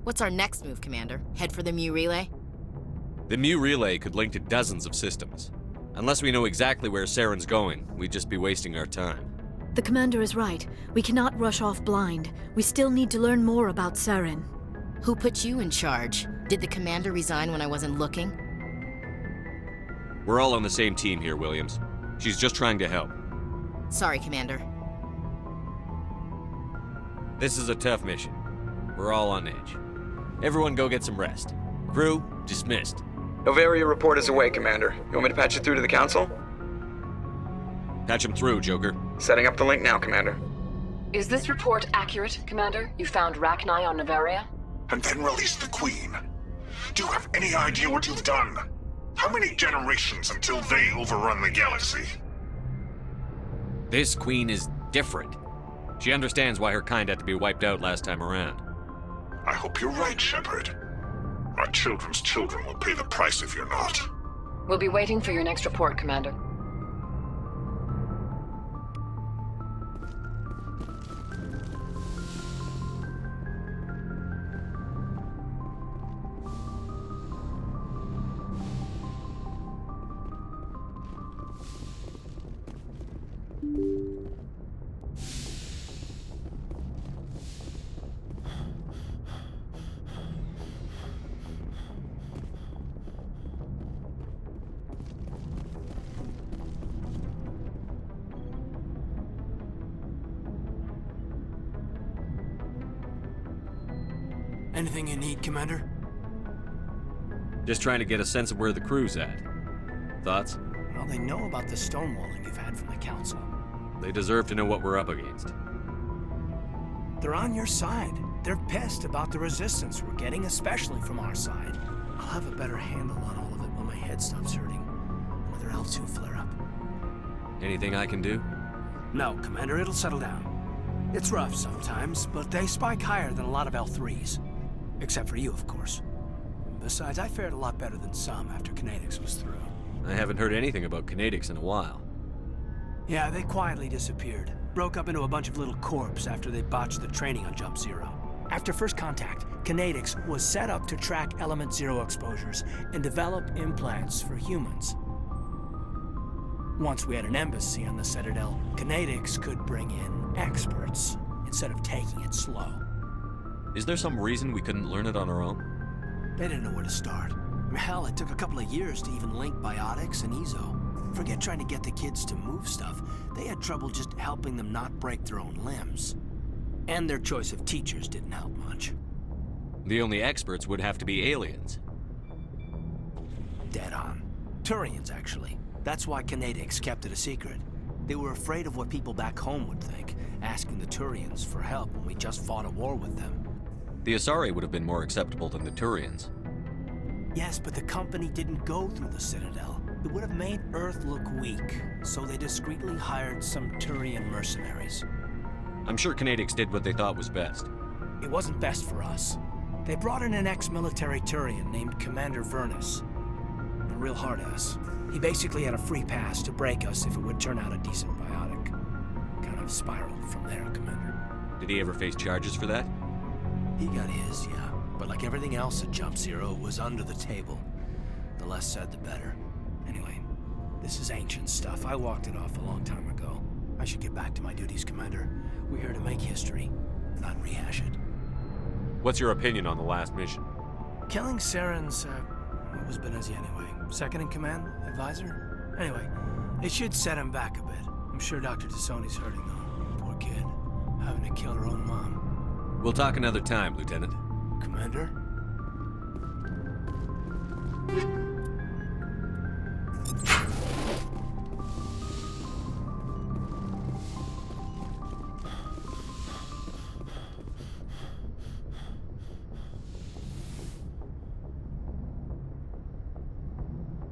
What's our next move, Commander? Head for the Mu Relay? The Mu Relay could link to dozens of systems. Unless we know exactly where Saren's going, we'd just be wasting our time. The Commander is right. We cannot rush off blind. We still need to learn more about Saren. Who put you in charge? Did the Commander resign when I wasn't looking? We're all on the same team here, Williams. She's just trying to help. Sorry, Commander. This is a tough mission. We're all on edge. Everyone go get some rest. Crew, dismissed. Novaria report is away, Commander. You want me to patch it through to the Council? Patch him through, Joker. Setting up the link now, Commander. Is this report accurate, Commander? You found pra09 on Novaria? And then released the Queen. Do you have any idea what you've done? How many generations until they overrun the galaxy? This Queen is different. She understands why her kind had to be wiped out last time around. I hope you're right, Shepard. Our children's children will pay the price if you're not. We'll be waiting for your next report, Commander. Anything you need, Commander? Just trying to get a sense of where the crew's at. Thoughts? Well, they know about the stonewalling you've had from the Council. They deserve to know what we're up against. They're on your side. They're pissed about the resistance we're getting, especially from our side. I'll have a better handle on all of it when my head stops hurting. Another L2 flare-up. Anything I can do? No, Commander, it'll settle down. It's rough sometimes, but they spike higher than a lot of L3s. Except for you, of course. Besides, I fared a lot better than some after Kinetics was through. I haven't heard anything about Kinetics in a while. Yeah, they quietly disappeared. Broke up into a bunch of little corps after they botched the training on Jump Zero. After first contact, Kinetics was set up to track Element Zero exposures and develop implants for humans. Once we had an embassy on the Citadel, Kinetics could bring in experts instead of taking it slow. Is there some reason we couldn't learn it on our own? They didn't know where to start. Hell, it took a couple of years to even link biotics and Ezo. Forget trying to get the kids to move stuff. They had trouble just helping them not break their own limbs. And their choice of teachers didn't help much. The only experts would have to be aliens. Dead on. Turians, actually. That's why Kinetics kept it a secret. They were afraid of what people back home would think, asking the Turians for help when we just fought a war with them. The Asari would have been more acceptable than the Turians. Yes, but the company didn't go through the Citadel. It would have made Earth look weak, so they discreetly hired some Turian mercenaries. I'm sure Kinetics did what they thought was best. It wasn't best for us. They brought in an ex-military Turian named Commander Vernus. A real hard-ass. He basically had a free pass to break us if it would turn out a decent biotic. Kind of spiraled from there, Commander. Did he ever face charges for that? He got his, yeah. But like everything else at Jump Zero, it was under the table. The less said, the better. Anyway, this is ancient stuff. I walked it off a long time ago. I should get back to my duties, Commander. We're here to make history, not rehash it. What's your opinion on the last mission? Killing Saren's, what was Benezia anyway? Second in command? Advisor? Anyway, it should set him back a bit. I'm sure Dr. Tassoni's hurting, though. Poor kid. Having to kill her own mom. We'll talk another time, Lieutenant. Commander?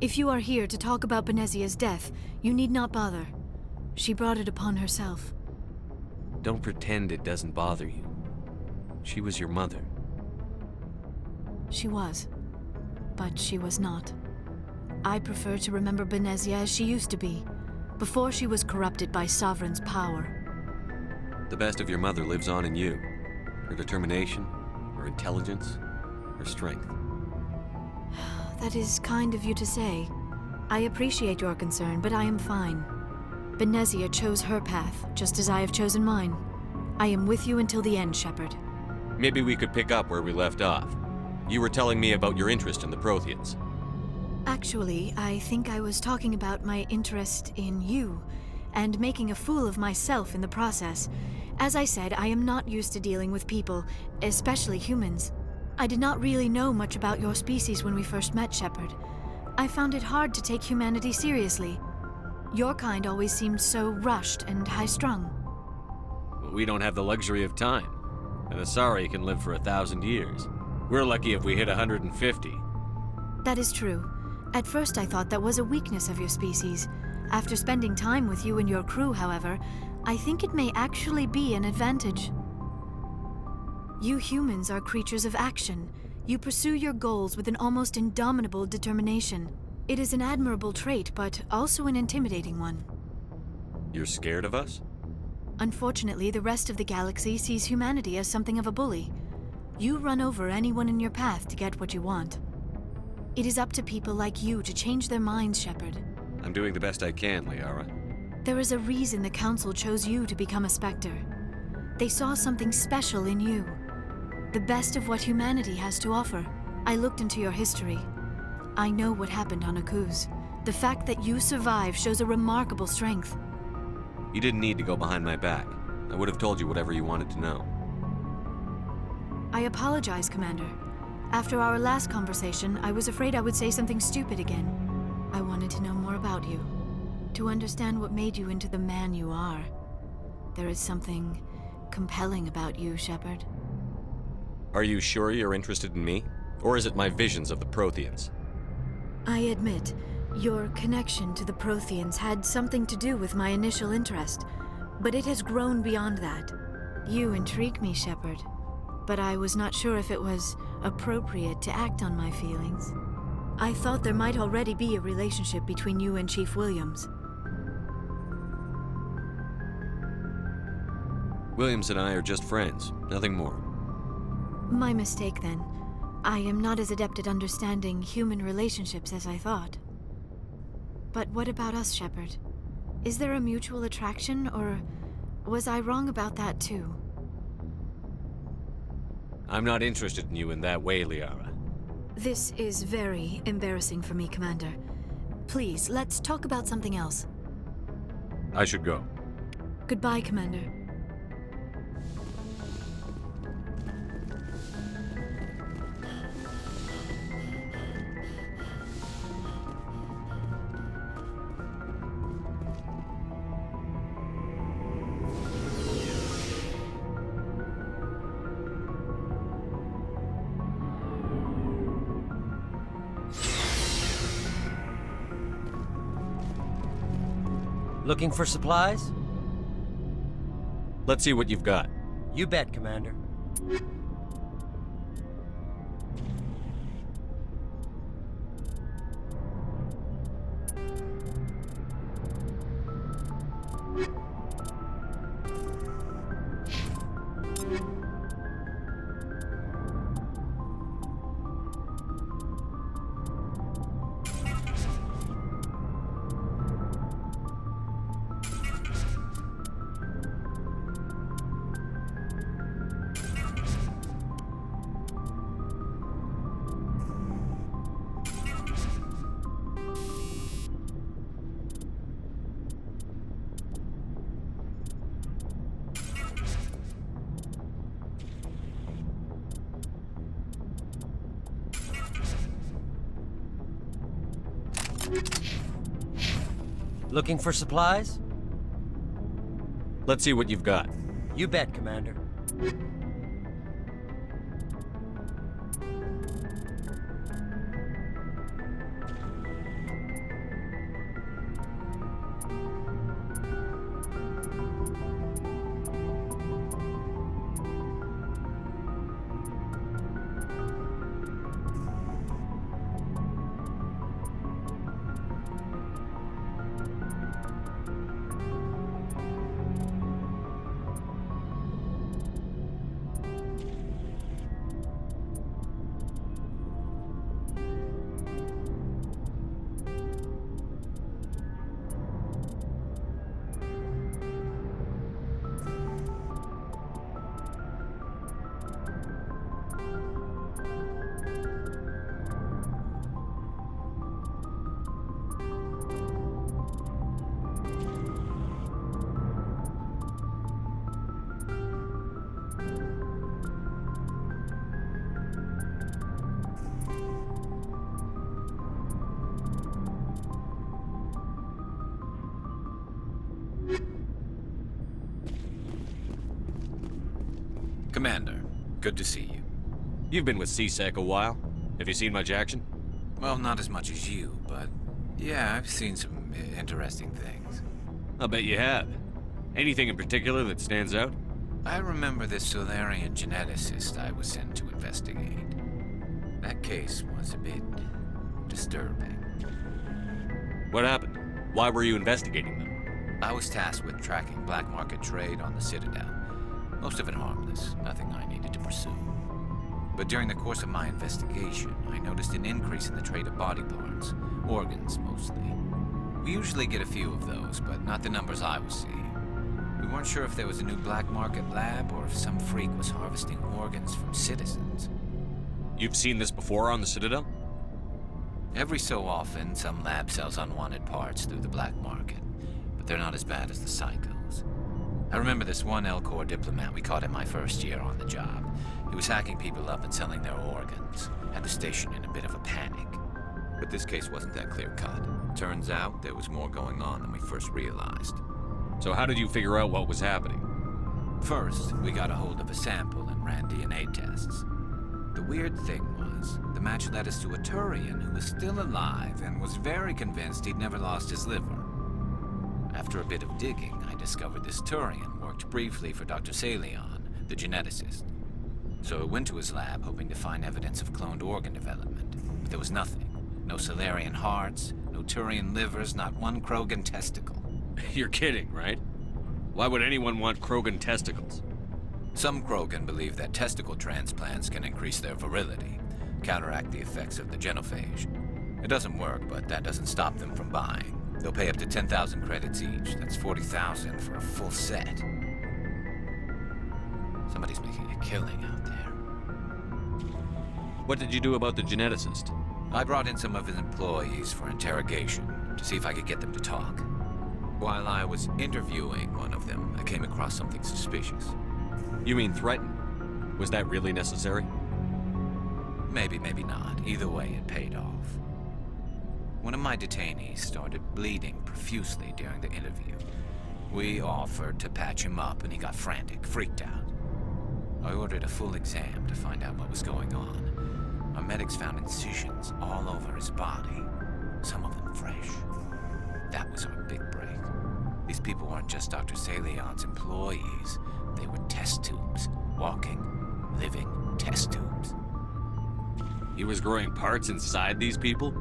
If you are here to talk about Benezia's death, you need not bother. She brought it upon herself. Don't pretend it doesn't bother you. She was your mother. She was. But she was not. I prefer to remember Benezia as she used to be, before she was corrupted by Sovereign's power. The best of your mother lives on in you. Her determination, or intelligence, or strength. That is kind of you to say. I appreciate your concern, but I am fine. Benezia chose her path, just as I have chosen mine. I am with you until the end, Shepard. Maybe we could pick up where we left off. You were telling me about your interest in the Protheans. Actually, I think I was talking about my interest in you, and making a fool of myself in the process. As I said, I am not used to dealing with people, especially humans. I did not really know much about your species when we first met, Shepard. I found it hard to take humanity seriously. Your kind always seemed so rushed and high-strung. But we don't have the luxury of time. An Asari can live for 1,000 years. We're lucky if we hit 150. That is true. At first I thought that was a weakness of your species. After spending time with you and your crew, however, I think it may actually be an advantage. You humans are creatures of action. You pursue your goals with an almost indomitable determination. It is an admirable trait, but also an intimidating one. You're scared of us? Unfortunately, the rest of the galaxy sees humanity as something of a bully. You run over anyone in your path to get what you want. It is up to people like you to change their minds, Shepard. I'm doing the best I can, Liara. There is a reason the Council chose you to become a Spectre. They saw something special in you. The best of what humanity has to offer. I looked into your history. I know what happened on Akuz. The fact that you survived shows a remarkable strength. You didn't need to go behind my back. I would have told you whatever you wanted to know. I apologize, Commander. After our last conversation, I was afraid I would say something stupid again. I wanted to know more about you. To understand what made you into the man you are. There is something compelling about you, Shepard. Are you sure you're interested in me? Or is it my visions of the Protheans? I admit, your connection to the Protheans had something to do with my initial interest, but it has grown beyond that. You intrigue me, Shepard, but I was not sure if it was appropriate to act on my feelings. I thought there might already be a relationship between you and Chief Williams. Williams and I are just friends, nothing more. My mistake, then. I am not as adept at understanding human relationships as I thought. But what about us, Shepard? Is there a mutual attraction, or was I wrong about that too? I'm not interested in you in that way, Liara. This is very embarrassing for me, Commander. Please, let's talk about something else. I should go. Goodbye, Commander. Looking for supplies? Let's see what you've got. You bet, Commander. Looking for supplies? Let's see what you've got. You bet, Commander. Commander, good to see you. You've been with CSEC a while. Have you seen much action? Well, not as much as you, but yeah, I've seen some interesting things. I'll bet you have. Anything in particular that stands out? I remember this Solarian geneticist I was sent to investigate. That case was a bit disturbing. What happened? Why were you investigating them? I was tasked with tracking black market trade on the Citadel. Most of it harmless, nothing I needed to pursue. But during the course of my investigation, I noticed an increase in the trade of body parts, organs mostly. We usually get a few of those, but not the numbers I was seeing. We weren't sure if there was a new black market lab or if some freak was harvesting organs from citizens. You've seen this before on the Citadel? Every so often, some lab sells unwanted parts through the black market, but they're not as bad as the psychos. I remember this one El-Corps diplomat we caught in my first year on the job. He was hacking people up and selling their organs. Had the station in a bit of a panic. But this case wasn't that clear-cut. Turns out there was more going on than we first realized. So how did you figure out what was happening? First, we got a hold of a sample and ran DNA tests. The weird thing was, the match led us to a Turian who was still alive and was very convinced he'd never lost his liver. After a bit of digging, I discovered this Turian worked briefly for Dr. Salion, the geneticist. So I went to his lab hoping to find evidence of cloned organ development, but there was nothing. No Solarian hearts, no Turian livers, not one Krogan testicle. You're kidding, right? Why would anyone want Krogan testicles? Some Krogan believe that testicle transplants can increase their virility, counteract the effects of the genophage. It doesn't work, but that doesn't stop them from buying. They'll pay up to 10,000 credits each. That's 40,000 for a full set. Somebody's making a killing out there. What did you do about the geneticist? I brought in some of his employees for interrogation to see if I could get them to talk. While I was interviewing one of them, I came across something suspicious. You mean threaten? Was that really necessary? Maybe, maybe not. Either way, it paid off. One of my detainees started bleeding profusely during the interview. We offered to patch him up, and he got frantic, freaked out. I ordered a full exam to find out what was going on. Our medics found incisions all over his body, some of them fresh. That was our big break. These people weren't just Dr. Salion's employees. They were test tubes. Walking, living test tubes. He was growing parts inside these people?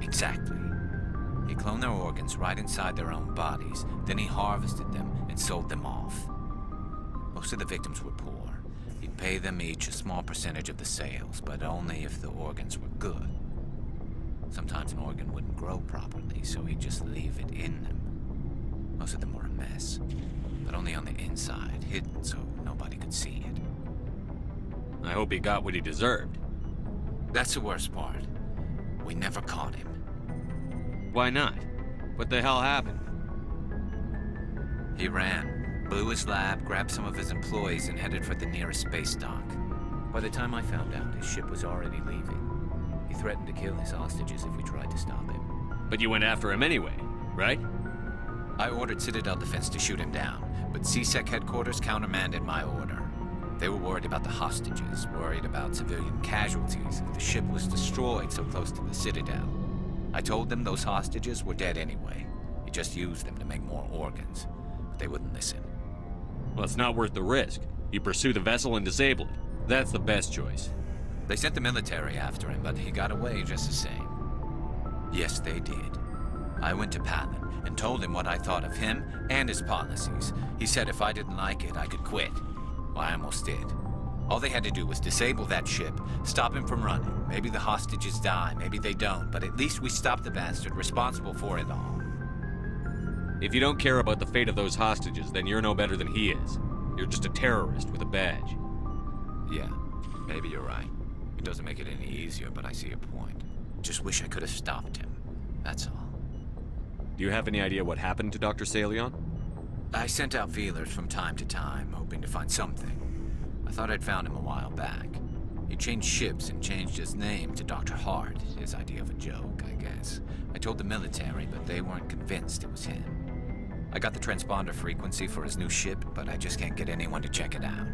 Exactly. He cloned their organs right inside their own bodies. Then he harvested them and sold them off. Most of the victims were poor. He'd pay them each a small percentage of the sales, but only if the organs were good. Sometimes an organ wouldn't grow properly, so he'd just leave it in them. Most of them were a mess, but only on the inside, hidden so nobody could see it. I hope he got what he deserved. That's the worst part. We never caught him. Why not? What the hell happened? He ran, blew his lab, grabbed some of his employees, and headed for the nearest space dock. By the time I found out, his ship was already leaving. He threatened to kill his hostages if we tried to stop him. But you went after him anyway, right? I ordered Citadel Defense to shoot him down, but CSEC headquarters countermanded my order. They were worried about the hostages, worried about civilian casualties if the ship was destroyed so close to the Citadel. I told them those hostages were dead anyway. He just used them to make more organs. But they wouldn't listen. Well, it's not worth the risk. You pursue the vessel and disable it. That's the best choice. They sent the military after him, but he got away just the same. Yes, they did. I went to Palin and told him what I thought of him and his policies. He said if I didn't like it, I could quit. Well, I almost did. All they had to do was disable that ship, stop him from running. Maybe the hostages die, maybe they don't, but at least we stopped the bastard responsible for it all. If you don't care about the fate of those hostages, then you're no better than he is. You're just a terrorist with a badge. Yeah, maybe you're right. It doesn't make it any easier, but I see your point. Just wish I could have stopped him. That's all. Do you have any idea what happened to Dr. Salion? I sent out feelers from time to time, hoping to find something. I thought I'd found him a while back. He changed ships and changed his name to Dr. Hart, his idea of a joke, I guess. I told the military, but they weren't convinced it was him. I got the transponder frequency for his new ship, but I just can't get anyone to check it out.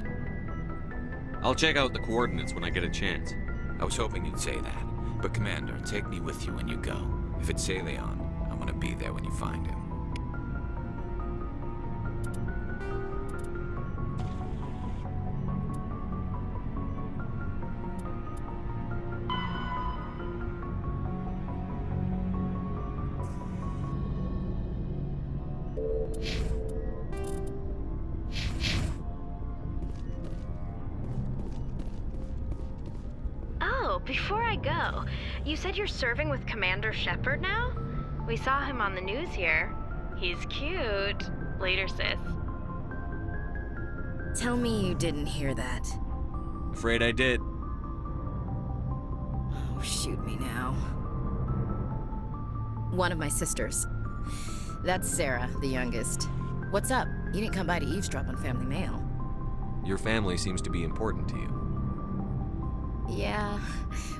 I'll check out the coordinates when I get a chance. I was hoping you'd say that. But Commander, take me with you when you go. If it's Leon, I want to be there when you find him. Oh, before I go, you said you're serving with Commander Shepard now? We saw him on the news here. He's cute. Later, sis. Tell me you didn't hear that. Afraid I did. Oh, shoot me now. One of my sisters. That's Sarah, the youngest. What's up? You didn't come by to eavesdrop on family mail. Your family seems to be important to you. Yeah,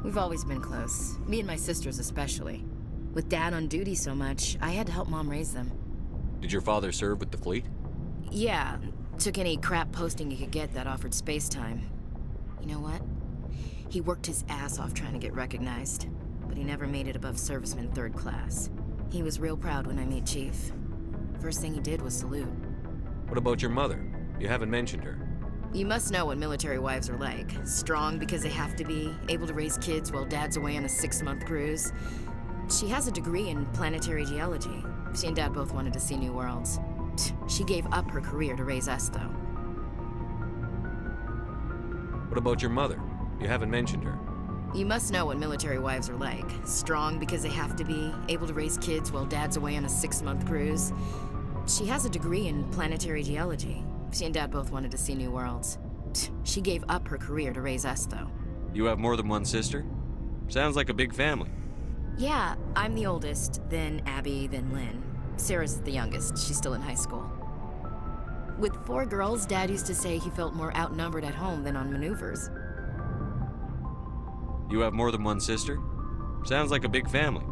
we've always been close. Me and my sisters especially. With Dad on duty so much, I had to help Mom raise them. Did your father serve with the fleet? Yeah, took any crap posting he could get that offered space time. You know what? He worked his ass off trying to get recognized, but he never made it above serviceman 3rd class. He was real proud when I made Chief. First thing he did was salute. What about your mother? You haven't mentioned her. You must know what military wives are like. Strong because they have to be, able to raise kids while Dad's away on a 6-month cruise. She has a degree in planetary geology. She and Dad both wanted to see new worlds. She gave up her career to raise us, though. What about your mother? You haven't mentioned her. You must know what military wives are like. Strong because they have to be, able to raise kids while Dad's away on a 6-month cruise. She has a degree in planetary geology. She and Dad both wanted to see new worlds. She gave up her career to raise us, though. You have more than one sister? Sounds like a big family. Yeah, I'm the oldest, then Abby, then Lynn. Sarah's the youngest. She's still in high school. With 4 girls, Dad used to say he felt more outnumbered at home than on maneuvers. You have more than one sister? Sounds like a big family.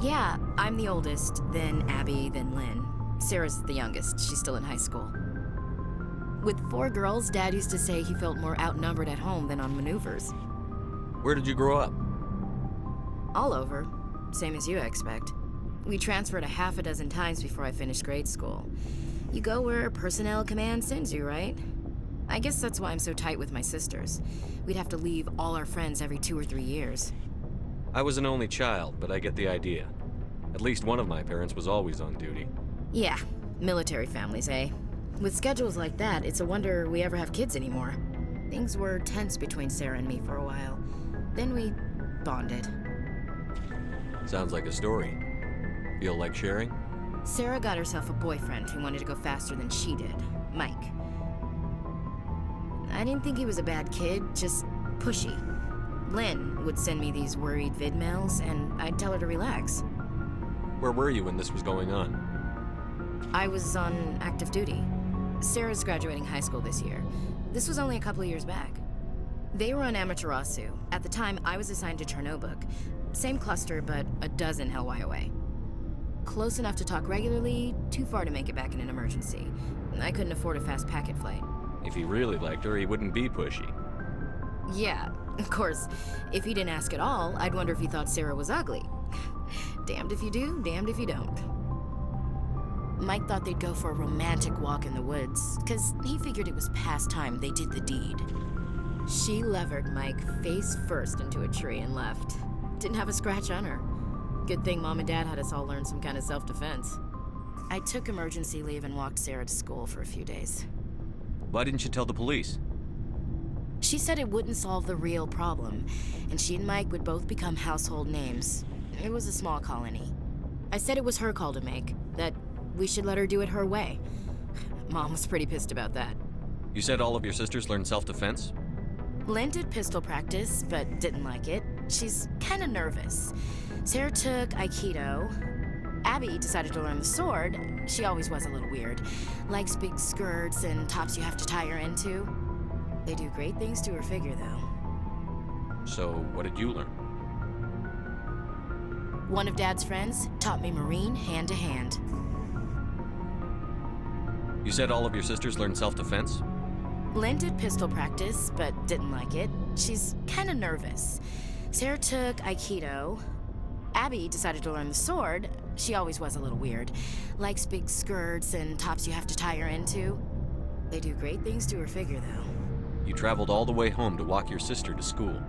Yeah, I'm the oldest, then Abby, then Lynn. Sarah's the youngest. She's still in high school. With 4 girls, Dad used to say he felt more outnumbered at home than on maneuvers. Where did you grow up? All over. Same as you, I expect. We transferred a half a dozen times before I finished grade school. You go where personnel command sends you, right? I guess that's why I'm so tight with my sisters. We'd have to leave all our friends every 2 or 3 years. I was an only child, but I get the idea. At least one of my parents was always on duty. Yeah, military families, eh? With schedules like that, it's a wonder we ever have kids anymore. Things were tense between Sarah and me for a while. Then we bonded. Sounds like a story. Feel like sharing? Sarah got herself a boyfriend who wanted to go faster than she did, Mike. I didn't think he was a bad kid, just pushy. Lynn would send me these worried vid mails, and I'd tell her to relax. Where were you when this was going on? I was on active duty. Sarah's graduating high school this year. This was only a couple of years back. They were on Amaterasu. At the time, I was assigned to Chernobog. Same cluster, but a dozen Hellwire away. Close enough to talk regularly, too far to make it back in an emergency. I couldn't afford a fast packet flight. If he really liked her, he wouldn't be pushy. Yeah, of course. If he didn't ask at all, I'd wonder if he thought Sarah was ugly. Damned if you do, damned if you don't. Mike thought they'd go for a romantic walk in the woods, because he figured it was past time they did the deed. She levered Mike face first into a tree and left. Didn't have a scratch on her. Good thing Mom and Dad had us all learn some kind of self-defense. I took emergency leave and walked Sarah to school for a few days. Why didn't you tell the police? She said it wouldn't solve the real problem, and she and Mike would both become household names. It was a small colony. I said it was her call to make, that we should let her do it her way. Mom was pretty pissed about that. You said all of your sisters learned self-defense? Lynn did pistol practice, but didn't like it. She's kind of nervous. Sarah took Aikido. Abby decided to learn the sword. She always was a little weird. Likes big skirts and tops you have to tie her into. They do great things to her figure, though. So, what did you learn? One of Dad's friends taught me Marine hand to hand. You said all of your sisters learned self-defense? Lynn did pistol practice, but didn't like it. She's kind of nervous. Sarah took Aikido. Abby decided to learn the sword. She always was a little weird. Likes big skirts and tops you have to tie her into. They do great things to her figure, though. You traveled all the way home to walk your sister to school.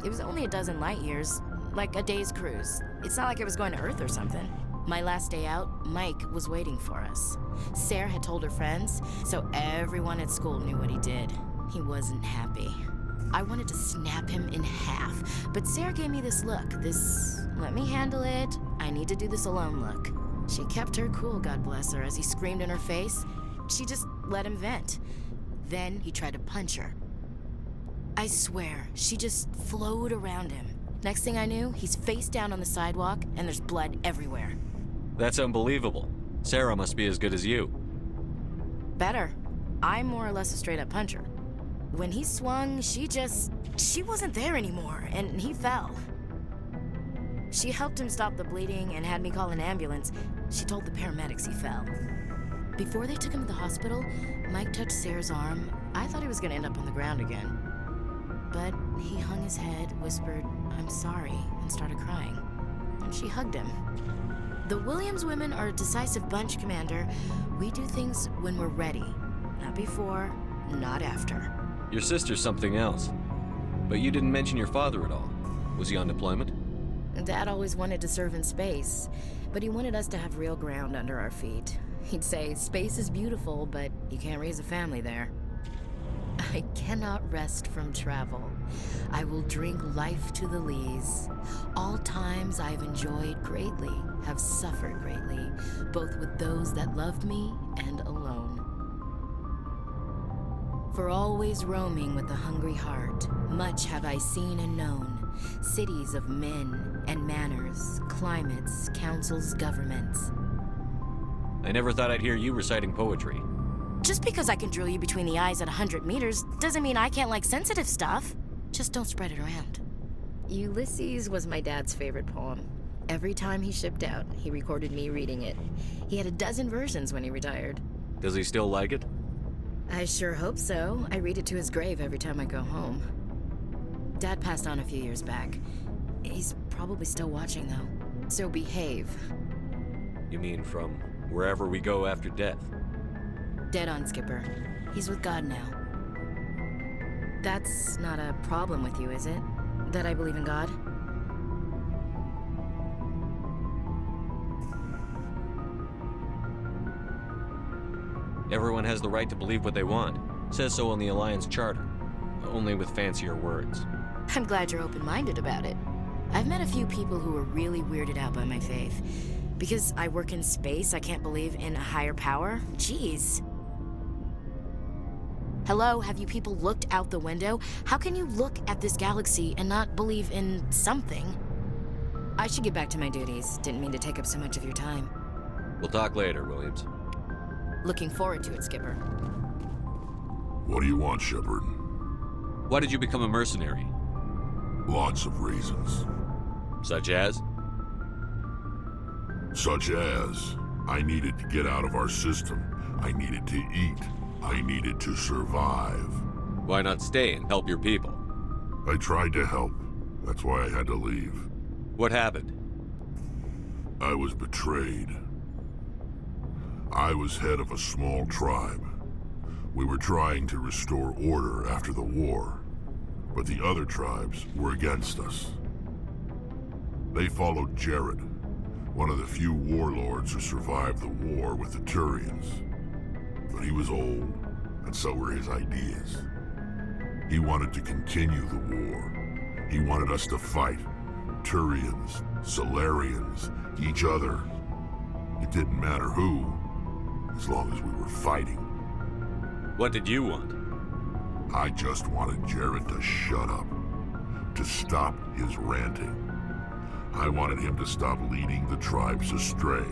It was only a dozen light years, like a day's cruise. It's not like I was going to Earth or something. My last day out, Mike was waiting for us. Sarah had told her friends, so everyone at school knew what he did. He wasn't happy. I wanted to snap him in half, but Sarah gave me this look, this let me handle it, I need to do this alone look. She kept her cool, God bless her, as he screamed in her face. She just let him vent. Then he tried to punch her. I swear, she just flowed around him. Next thing I knew, he's face down on the sidewalk and there's blood everywhere. That's unbelievable. Sarah must be as good as you. Better. I'm more or less a straight-up puncher. When he swung, she wasn't there anymore, and he fell. She helped him stop the bleeding and had me call an ambulance. She told the paramedics he fell. Before they took him to the hospital, Mike touched Sarah's arm. I thought he was gonna end up on the ground again. But he hung his head, whispered, "I'm sorry," and started crying. And she hugged him. The Williams women are a decisive bunch, Commander. We do things when we're ready. Not before, not after. Your sister's something else. But you didn't mention your father at all. Was he on deployment? Dad always wanted to serve in space, but he wanted us to have real ground under our feet. He'd say, space is beautiful, but you can't raise a family there. I cannot rest from travel. I will drink life to the lees. All times I've enjoyed greatly, have suffered greatly, both with those that loved me and alone. For always roaming with a hungry heart, much have I seen and known, cities of men and manners, climates, councils, governments. I never thought I'd hear you reciting poetry. Just because I can drill you between the eyes at 100 meters doesn't mean I can't like sensitive stuff. Just don't spread it around. Ulysses was my dad's favorite poem. Every time he shipped out, he recorded me reading it. He had a dozen versions when he retired. Does he still like it? I sure hope so. I read it to his grave every time I go home. Dad passed on a few years back. He's probably still watching, though. So behave. You mean from wherever we go after death? Dead on, Skipper. He's with God now. That's not a problem with you, is it? That I believe in God? Everyone has the right to believe what they want. Says so on the Alliance Charter. Only with fancier words. I'm glad you're open-minded about it. I've met a few people who are really weirded out by my faith. Because I work in space, I can't believe in a higher power? Jeez. Hello, have you people looked out the window? How can you look at this galaxy and not believe in something? I should get back to my duties. Didn't mean to take up so much of your time. We'll talk later, Williams. Looking forward to it, Skipper. What do you want, Shepard? Why did you become a mercenary? Lots of reasons. Such as? Such as, I needed to get out of our system. I needed to eat. I needed to survive. Why not stay and help your people? I tried to help. That's why I had to leave. What happened? I was betrayed. I was head of a small tribe. We were trying to restore order after the war, but the other tribes were against us. They followed Jared, one of the few warlords who survived the war with the Turians. But he was old, and so were his ideas. He wanted to continue the war. He wanted us to fight. Turians, Solarians, each other. It didn't matter who, as long as we were fighting. What did you want? I just wanted Jared to shut up, to stop his ranting. I wanted him to stop leading the tribes astray.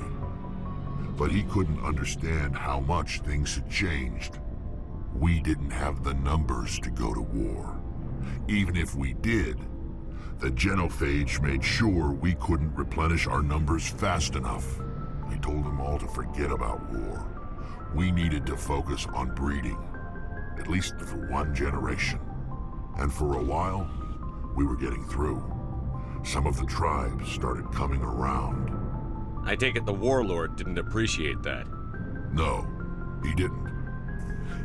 But he couldn't understand how much things had changed. We didn't have the numbers to go to war. Even if we did, the genophage made sure we couldn't replenish our numbers fast enough. I told them all to forget about war. We needed to focus on breeding, at least for one generation. And for a while, we were getting through. Some of the tribes started coming around. I take it the warlord didn't appreciate that. No, he didn't.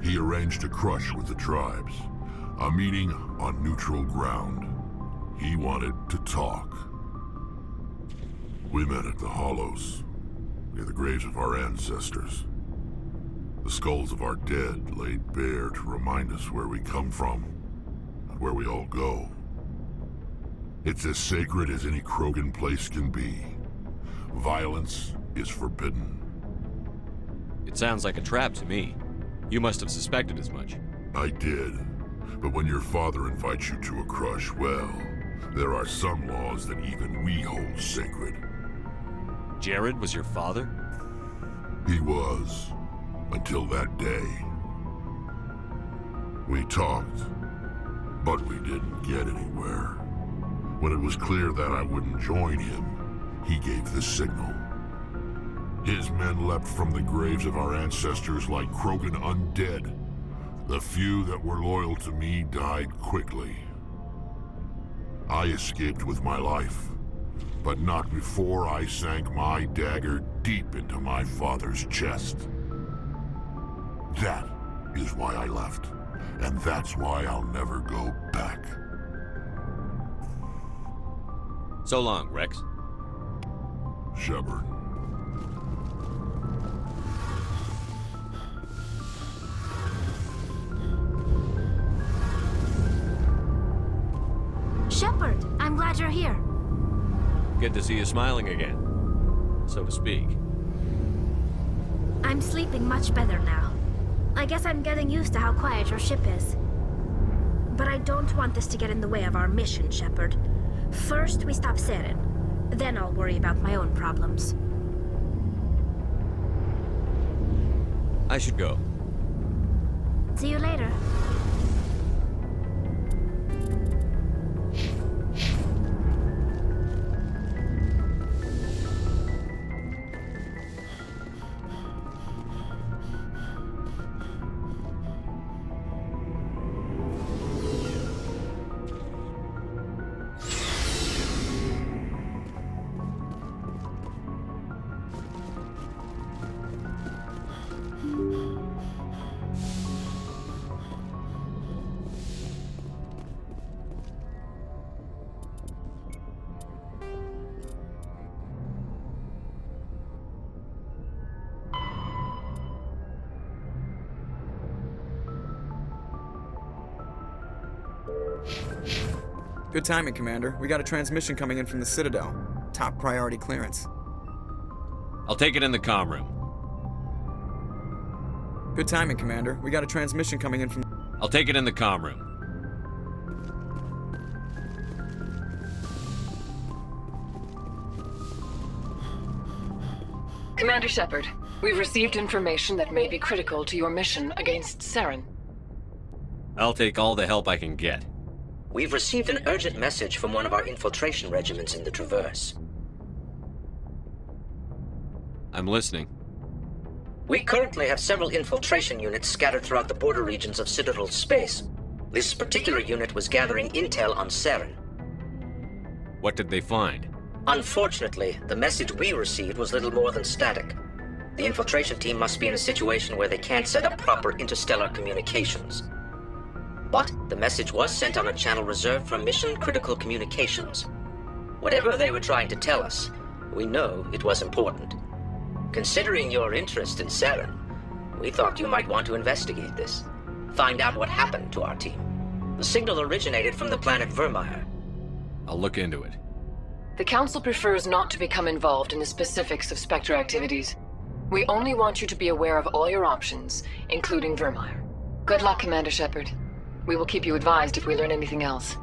He arranged a crush with the tribes, a meeting on neutral ground. He wanted to talk. We met at the Hollows, near the graves of our ancestors. The skulls of our dead laid bare to remind us where we come from and where we all go. It's as sacred as any Krogan place can be. Violence is forbidden. It sounds like a trap to me. You must have suspected as much. I did. But when your father invites you to a crush, well, there are some laws that even we hold sacred. Jared was your father? He was. Until that day. We talked, but we didn't get anywhere. When it was clear that I wouldn't join him, he gave the signal. His men leapt from the graves of our ancestors like Krogan undead. The few that were loyal to me died quickly. I escaped with my life, but not before I sank my dagger deep into my father's chest. That is why I left, and that's why I'll never go back. So long, Rex. Shepard. Shepard, I'm glad you're here. Good to see you smiling again, so to speak. I'm sleeping much better now. I guess I'm getting used to how quiet your ship is. But I don't want this to get in the way of our mission, Shepard. First, we stop Saren. Then I'll worry about my own problems. I should go. See you later. Good timing, Commander. We got a transmission coming in from the Citadel. Top priority clearance. I'll take it in the comm room. Good timing, Commander. We got a transmission coming in from... I'll take it in the comm room. Commander Shepard, we've received information that may be critical to your mission against Saren. I'll take all the help I can get. We've received an urgent message from one of our infiltration regiments in the Traverse. I'm listening. We currently have several infiltration units scattered throughout the border regions of Citadel space. This particular unit was gathering intel on Saren. What did they find? Unfortunately, the message we received was little more than static. The infiltration team must be in a situation where they can't set up proper interstellar communications. But the message was sent on a channel reserved for mission-critical communications. Whatever they were trying to tell us, we know it was important. Considering your interest in Saren, we thought you might want to investigate this. Find out what happened to our team. The signal originated from the planet Vermeer. I'll look into it. The Council prefers not to become involved in the specifics of Spectre activities. We only want you to be aware of all your options, including Vermeer. Good luck, Commander Shepard. We will keep you advised if we learn anything else.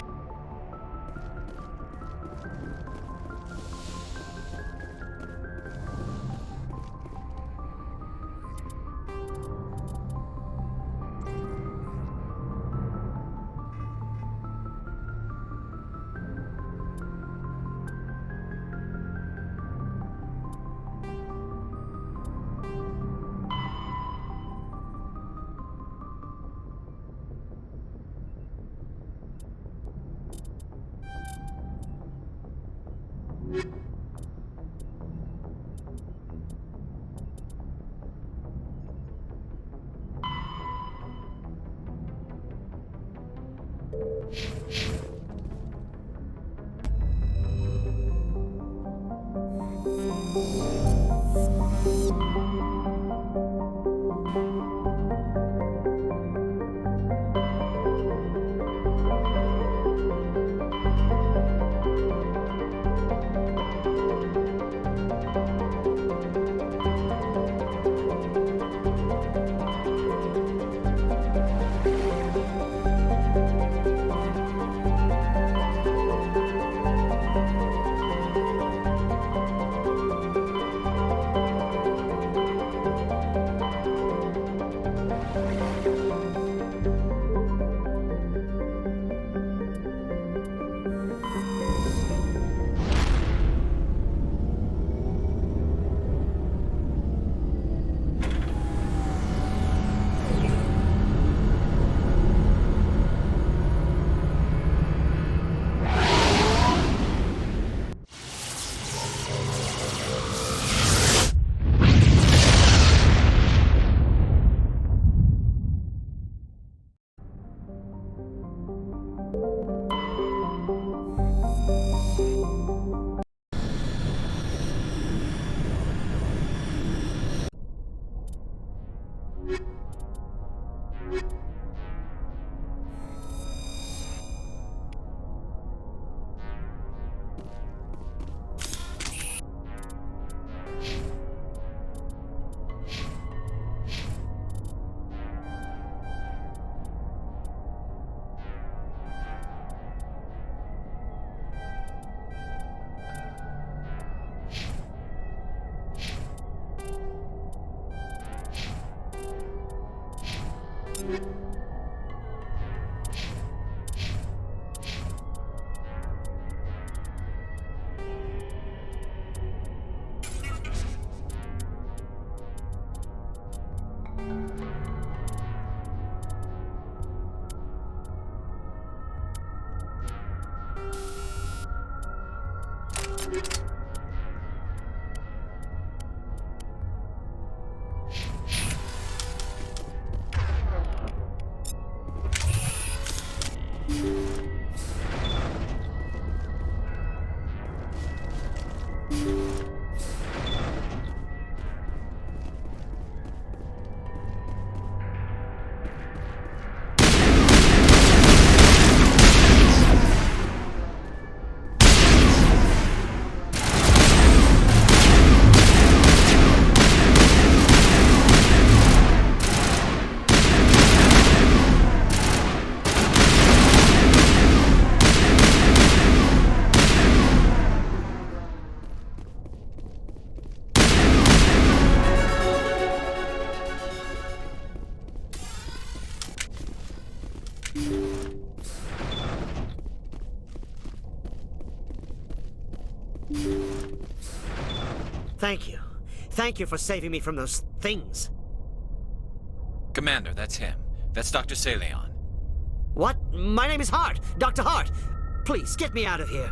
Thank you. Thank you for saving me from those things. Commander, that's him. That's Dr. Saleon. What? My name is Hart. Dr. Hart. Please, get me out of here.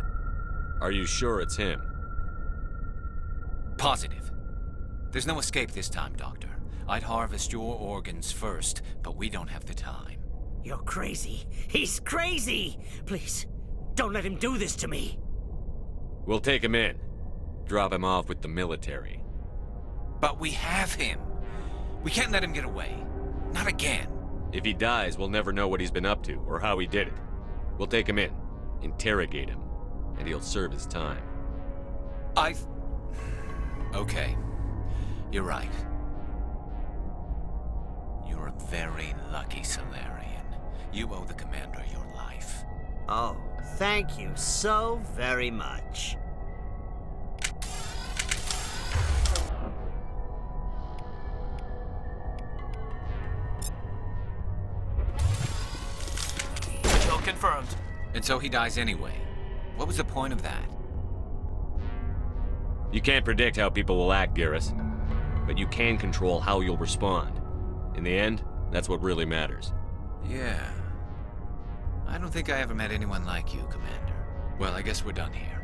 Are you sure it's him? Positive. There's no escape this time, Doctor. I'd harvest your organs first, but we don't have the time. You're crazy. He's crazy! Please, don't let him do this to me. We'll take him in. Drop him off with the military. But we have him. We can't let him get away. Not again. If he dies, we'll never know what he's been up to or how he did it. We'll take him in, interrogate him, and he'll serve his time. Okay. You're right. You're a very lucky Solarian. You owe the Commander your life. Oh, thank you so very much. Kill confirmed. And so he dies anyway. What was the point of that? You can't predict how people will act, Garrus. But you can control how you'll respond. In the end, that's what really matters. Yeah. I don't think I ever met anyone like you, Commander. Well, I guess we're done here.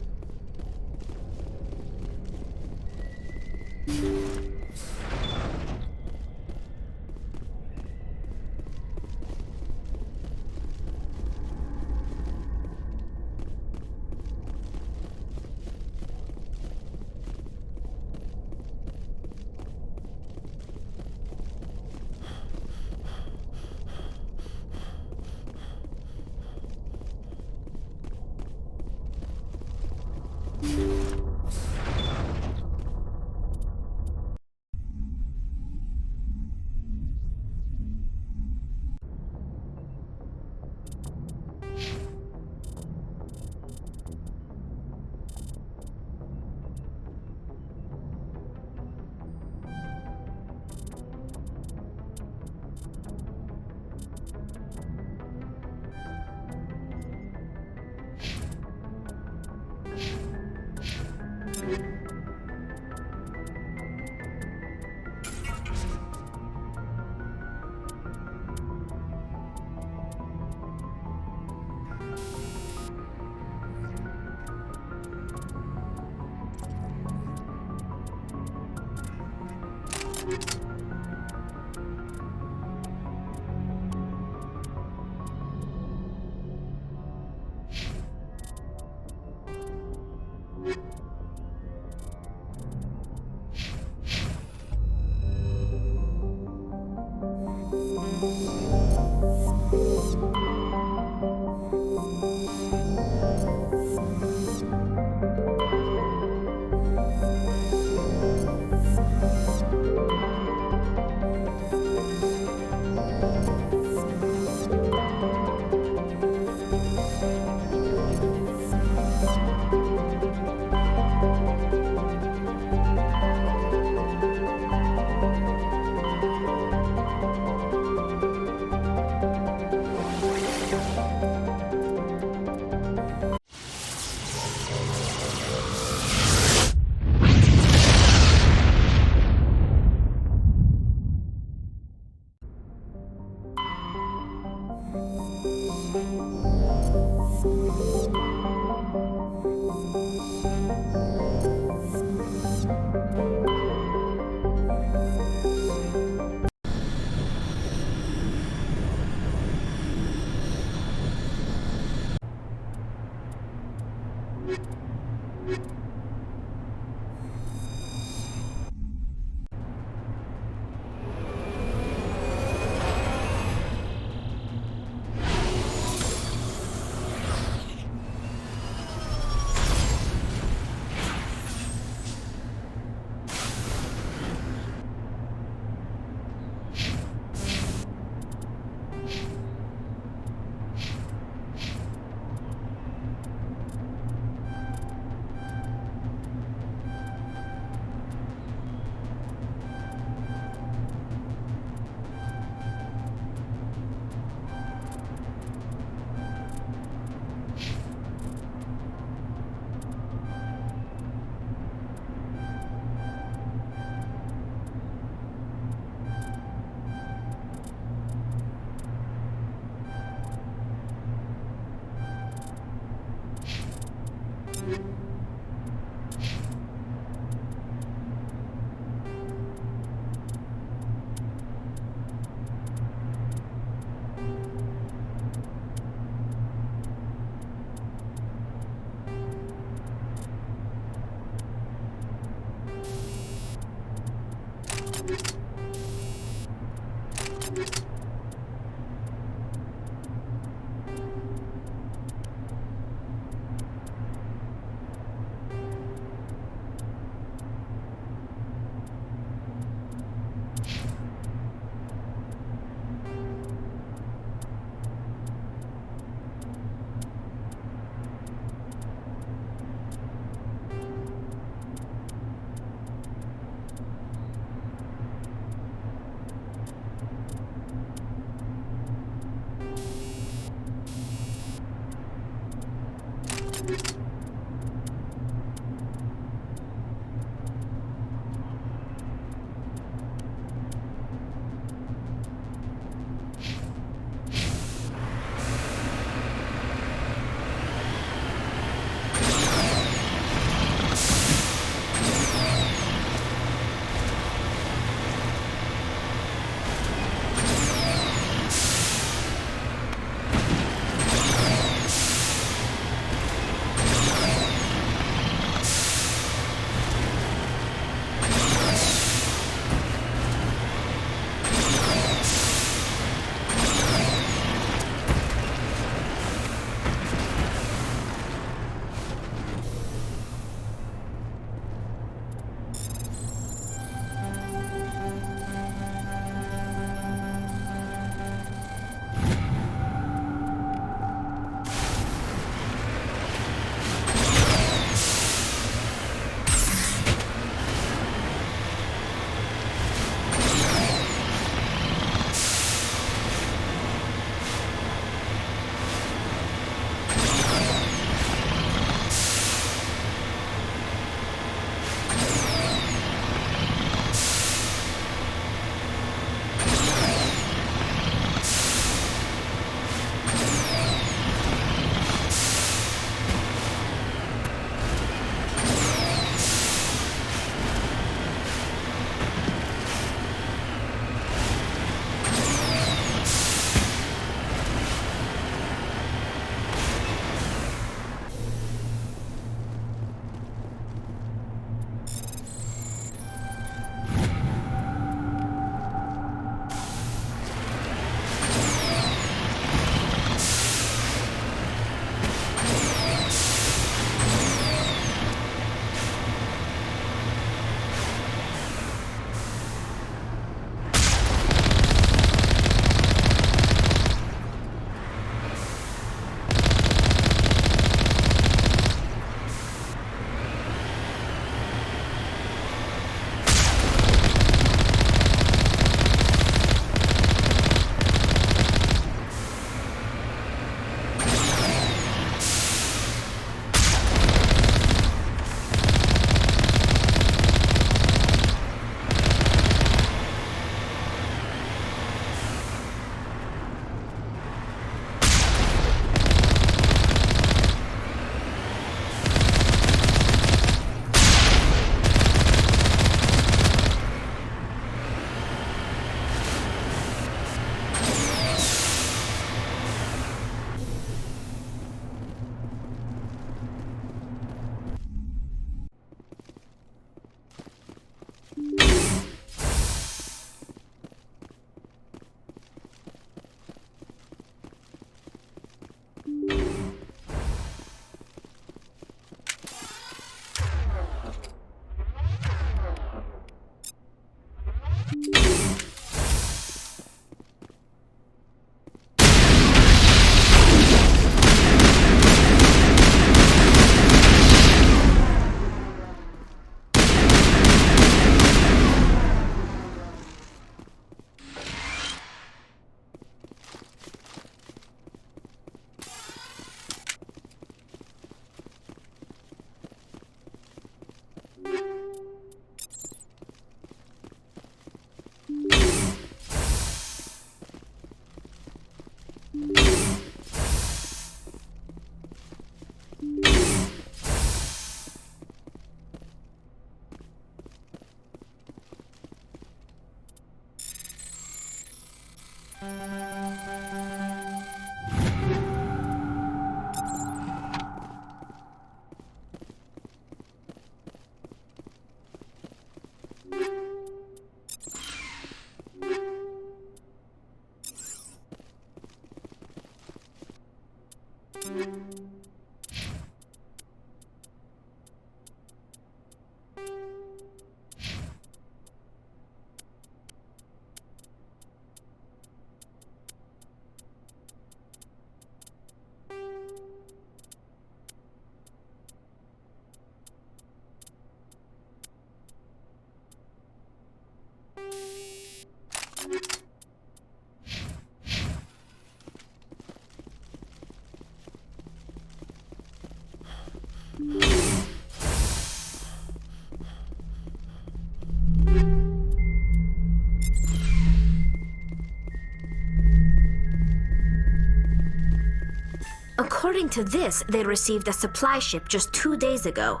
According to this, they received a supply ship just 2 days ago.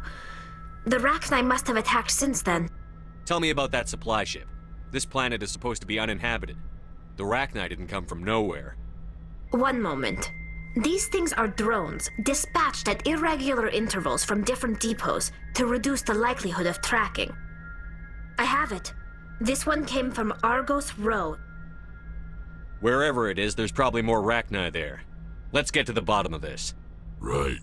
The Rachni must have attacked since then. Tell me about that supply ship. This planet is supposed to be uninhabited. The Rachni didn't come from nowhere. One moment. These things are drones, dispatched at irregular intervals from different depots to reduce the likelihood of tracking. I have it. This one came from Argos Row. Wherever it is, there's probably more Rachni there. Let's get to the bottom of this. Right.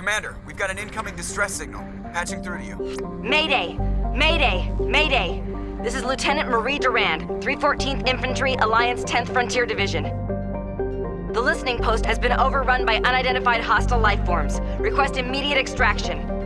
Commander, we've got an incoming distress signal. Patching through to you. Mayday! Mayday! Mayday! This is Lieutenant Marie Durand, 314th Infantry, Alliance 10th Frontier Division. The listening post has been overrun by unidentified hostile life forms. Request immediate extraction.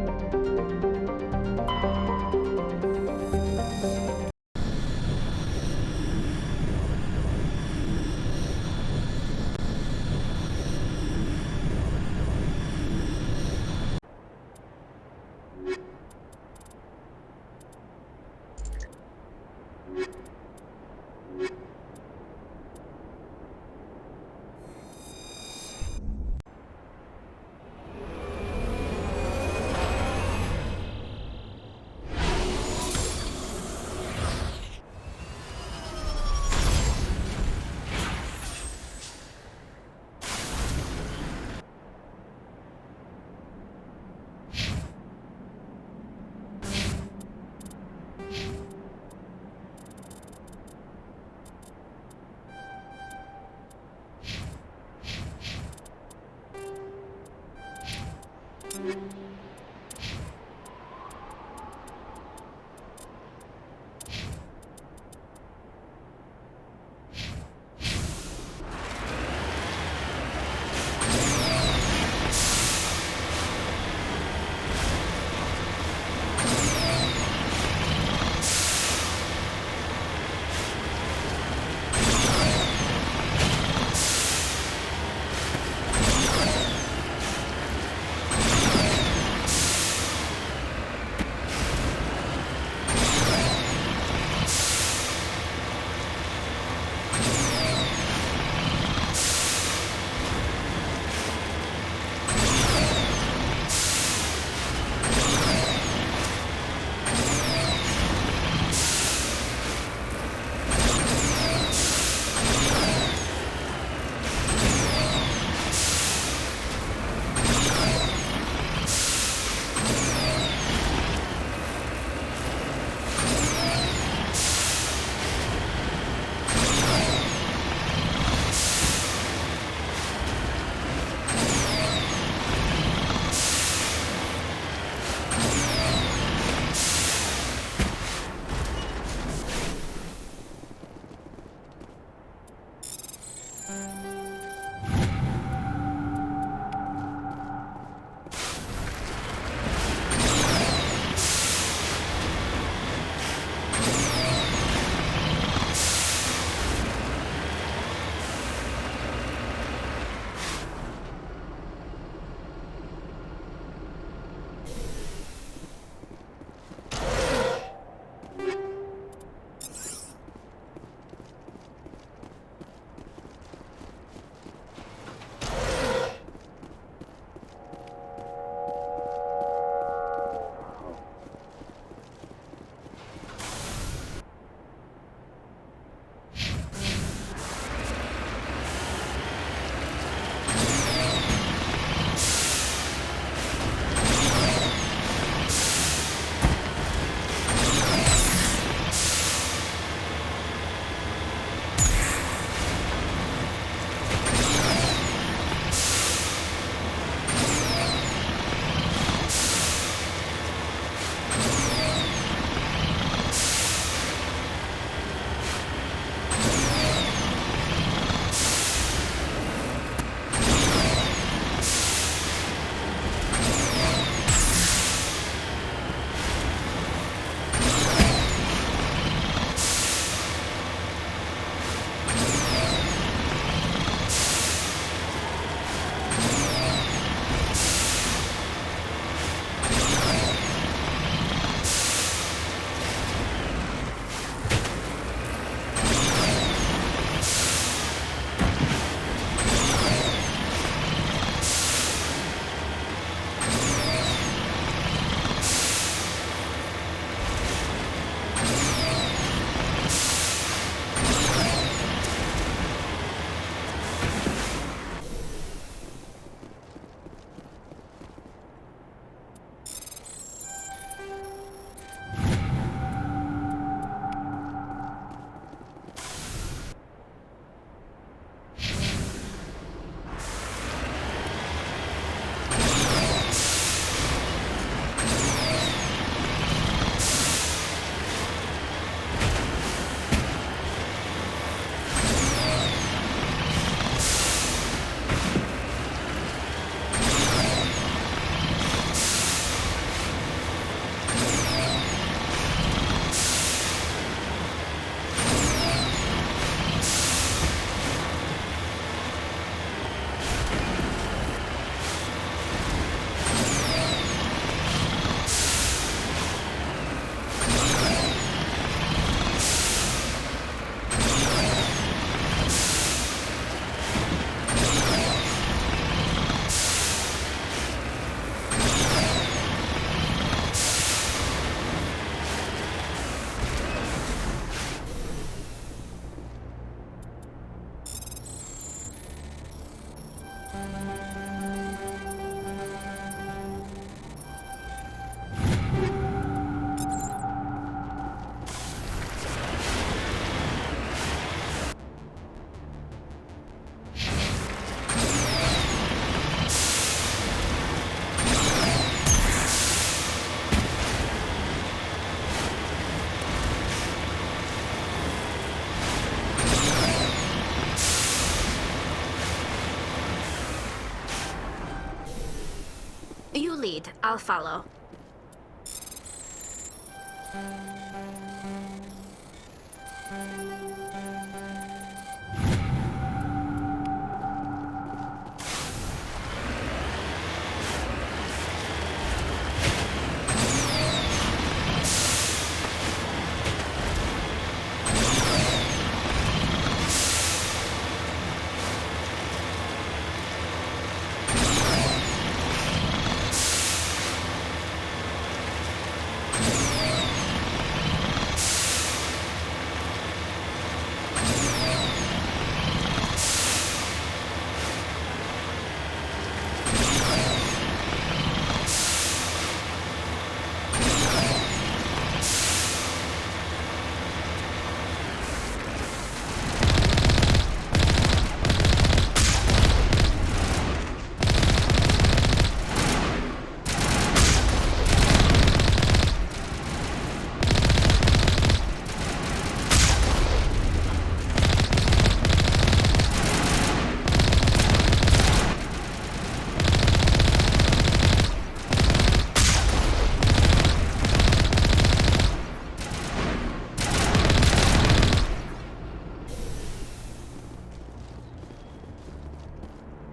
You lead. I'll follow.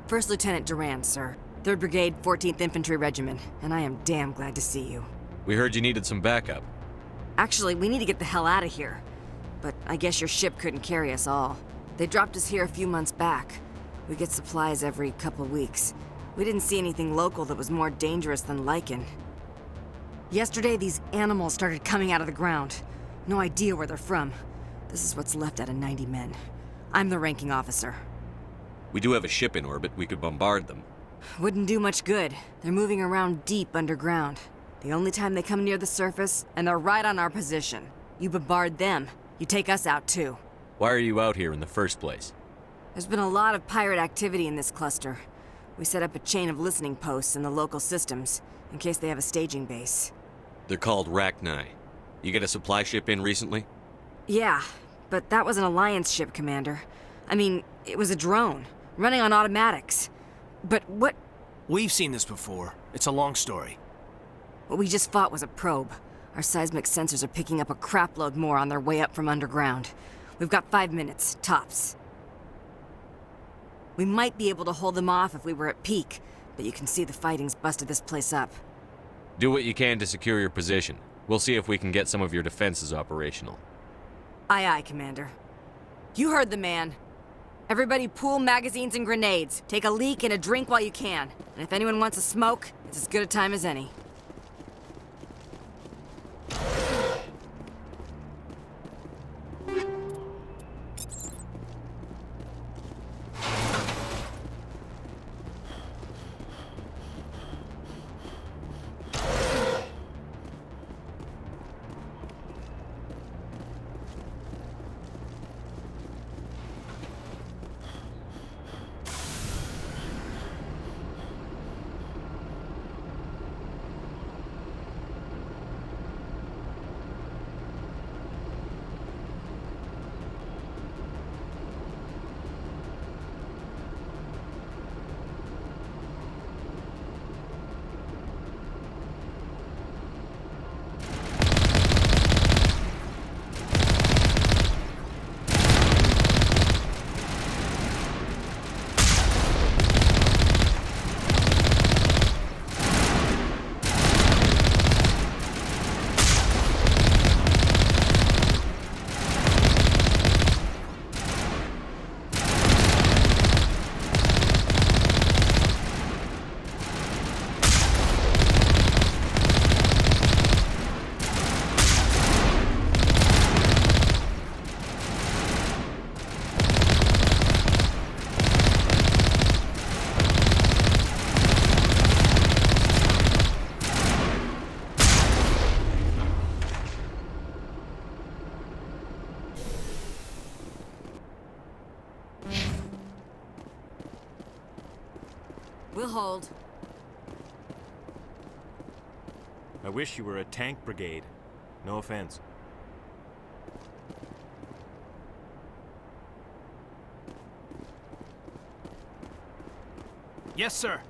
First Lieutenant Durand, sir. 3rd Brigade, 14th Infantry Regiment, and I am damn glad to see you. We heard you needed some backup. Actually, we need to get the hell out of here. But I guess your ship couldn't carry us all. They dropped us here a few months back. We get supplies every couple weeks. We didn't see anything local that was more dangerous than lichen. Yesterday, these animals started coming out of the ground. No idea where they're from. This is what's left out of 90 men. I'm the ranking officer. We do have a ship in orbit. We could bombard them. Wouldn't do much good. They're moving around deep underground. The only time they come near the surface, and they're right on our position. You bombard them, you take us out too. Why are you out here in the first place? There's been a lot of pirate activity in this cluster. We set up a chain of listening posts in the local systems, in case they have a staging base. They're called pra09. You get a supply ship in recently? Yeah, but that was an Alliance ship, Commander. I mean, it was a drone, running on automatics. But what... We've seen this before. It's a long story. What we just fought was a probe. Our seismic sensors are picking up a crapload more on their way up from underground. We've got 5 minutes, tops. We might be able to hold them off if we were at peak, but you can see the fighting's busted this place up. Do what you can to secure your position. We'll see if we can get some of your defenses operational. Aye, aye, Commander. You heard the man. Everybody pool magazines and grenades. Take a leak and a drink while you can. And if anyone wants a smoke, it's as good a time as any. We'll hold. I wish you were a tank brigade. No offense. Yes, sir.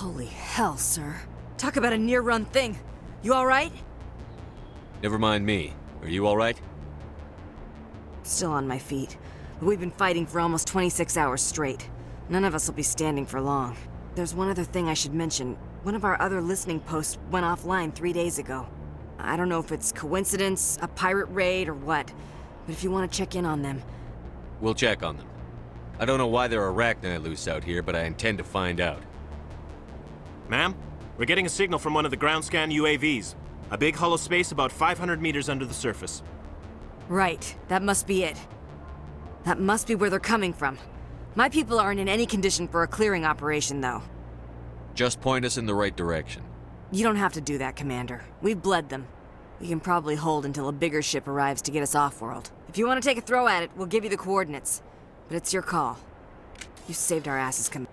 Holy hell, sir. Talk about a near-run thing. You alright? Never mind me. Are you alright? Still on my feet. But we've been fighting for almost 26 hours straight. None of us will be standing for long. There's one other thing I should mention. One of our other listening posts went offline 3 days ago. I don't know if it's coincidence, a pirate raid, or what. But if you want to check in on them... We'll check on them. I don't know why there are arachni loose out here, but I intend to find out. Ma'am, we're getting a signal from one of the ground scan UAVs. A big hollow space about 500 meters under the surface. Right, that must be it. That must be where they're coming from. My people aren't in any condition for a clearing operation, though. Just point us in the right direction. You don't have to do that, Commander. We've bled them. We can probably hold until a bigger ship arrives to get us off-world. If you want to take a throw at it, we'll give you the coordinates. But it's your call. You saved our asses, Commander.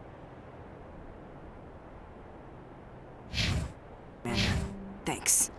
Thanks.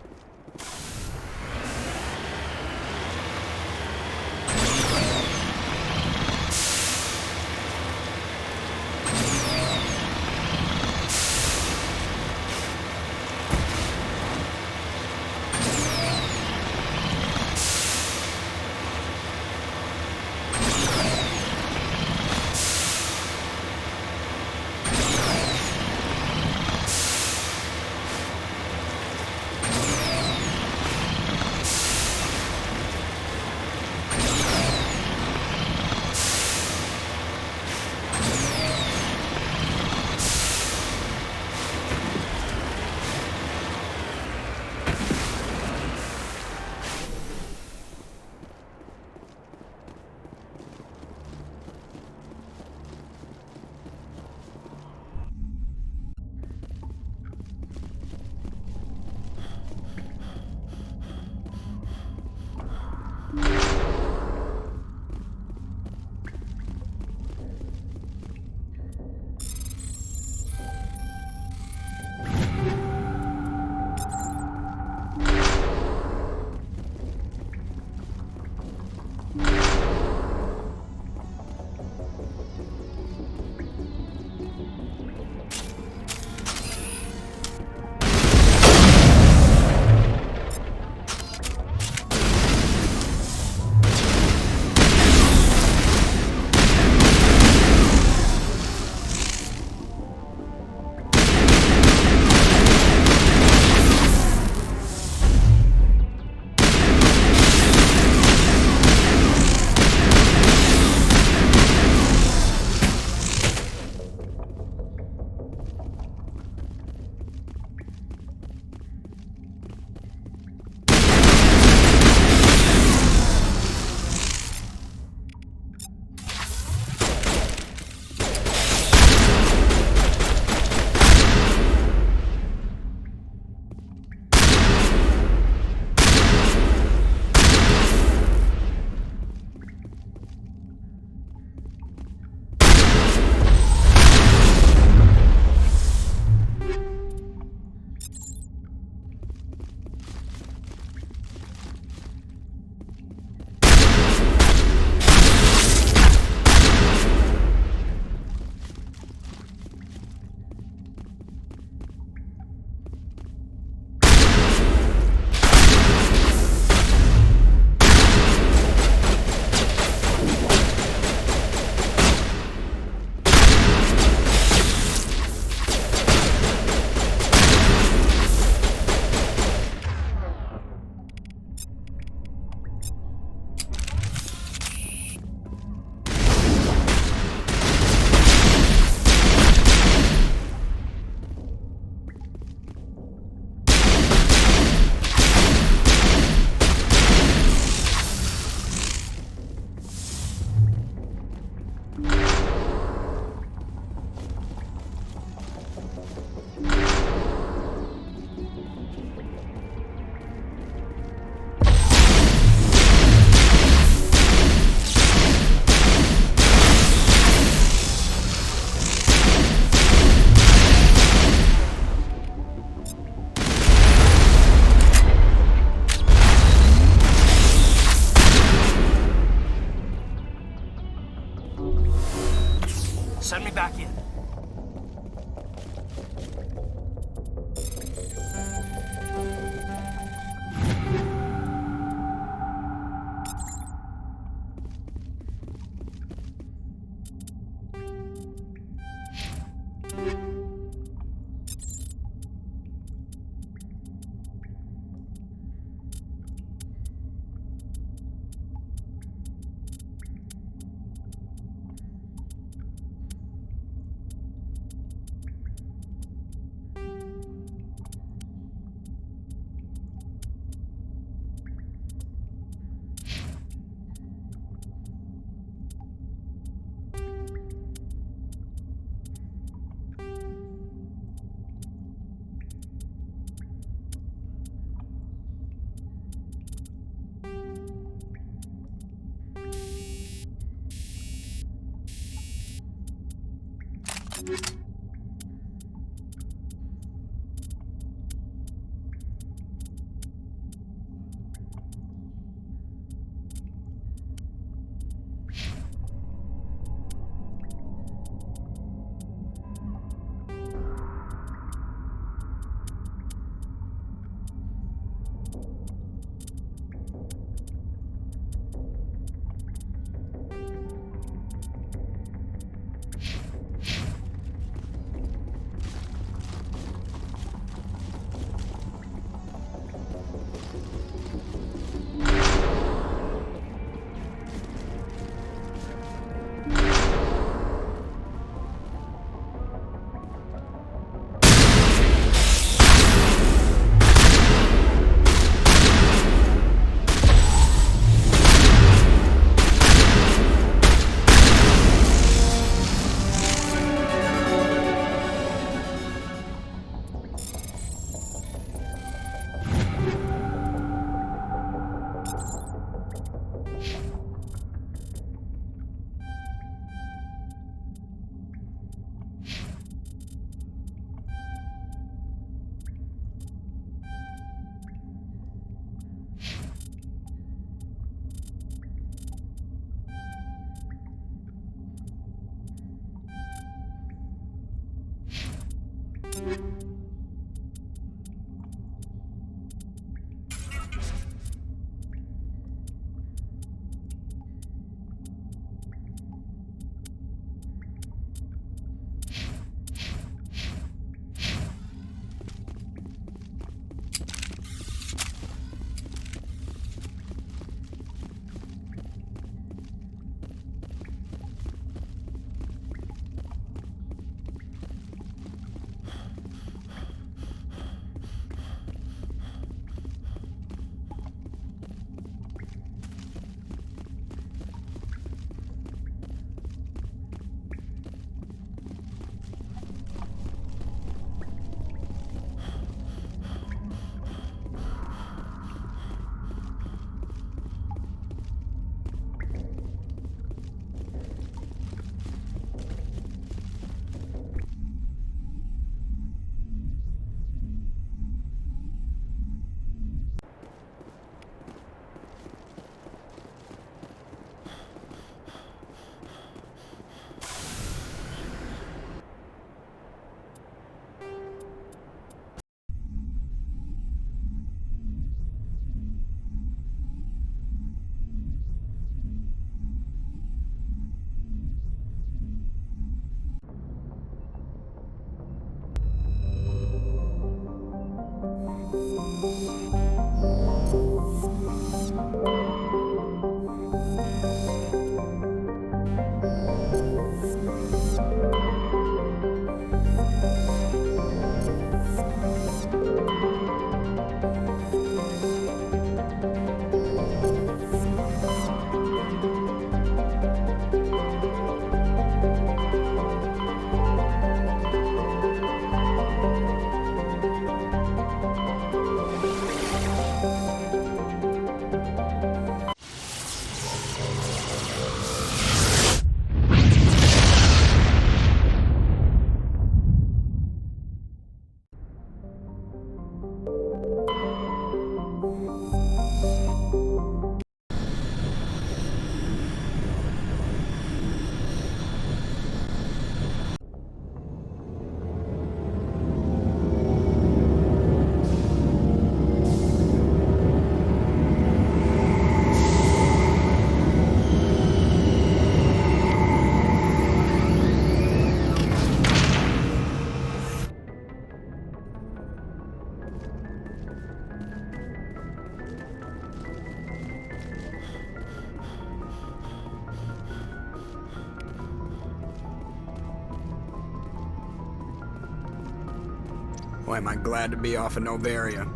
Boy, am I glad to be off of Novaria.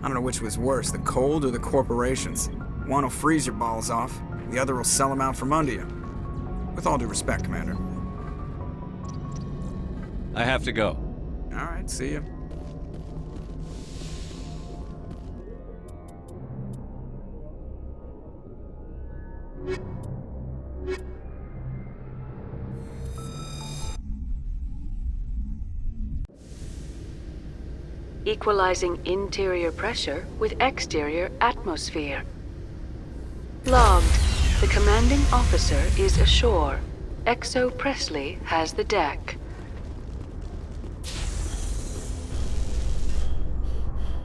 I don't know which was worse, the cold or the corporations. One will freeze your balls off, the other will sell them out from under you. With all due respect, Commander. I have to go. All right, see ya. Equalizing interior pressure with exterior atmosphere. Logged. The commanding officer is ashore. Exo Presley has the deck.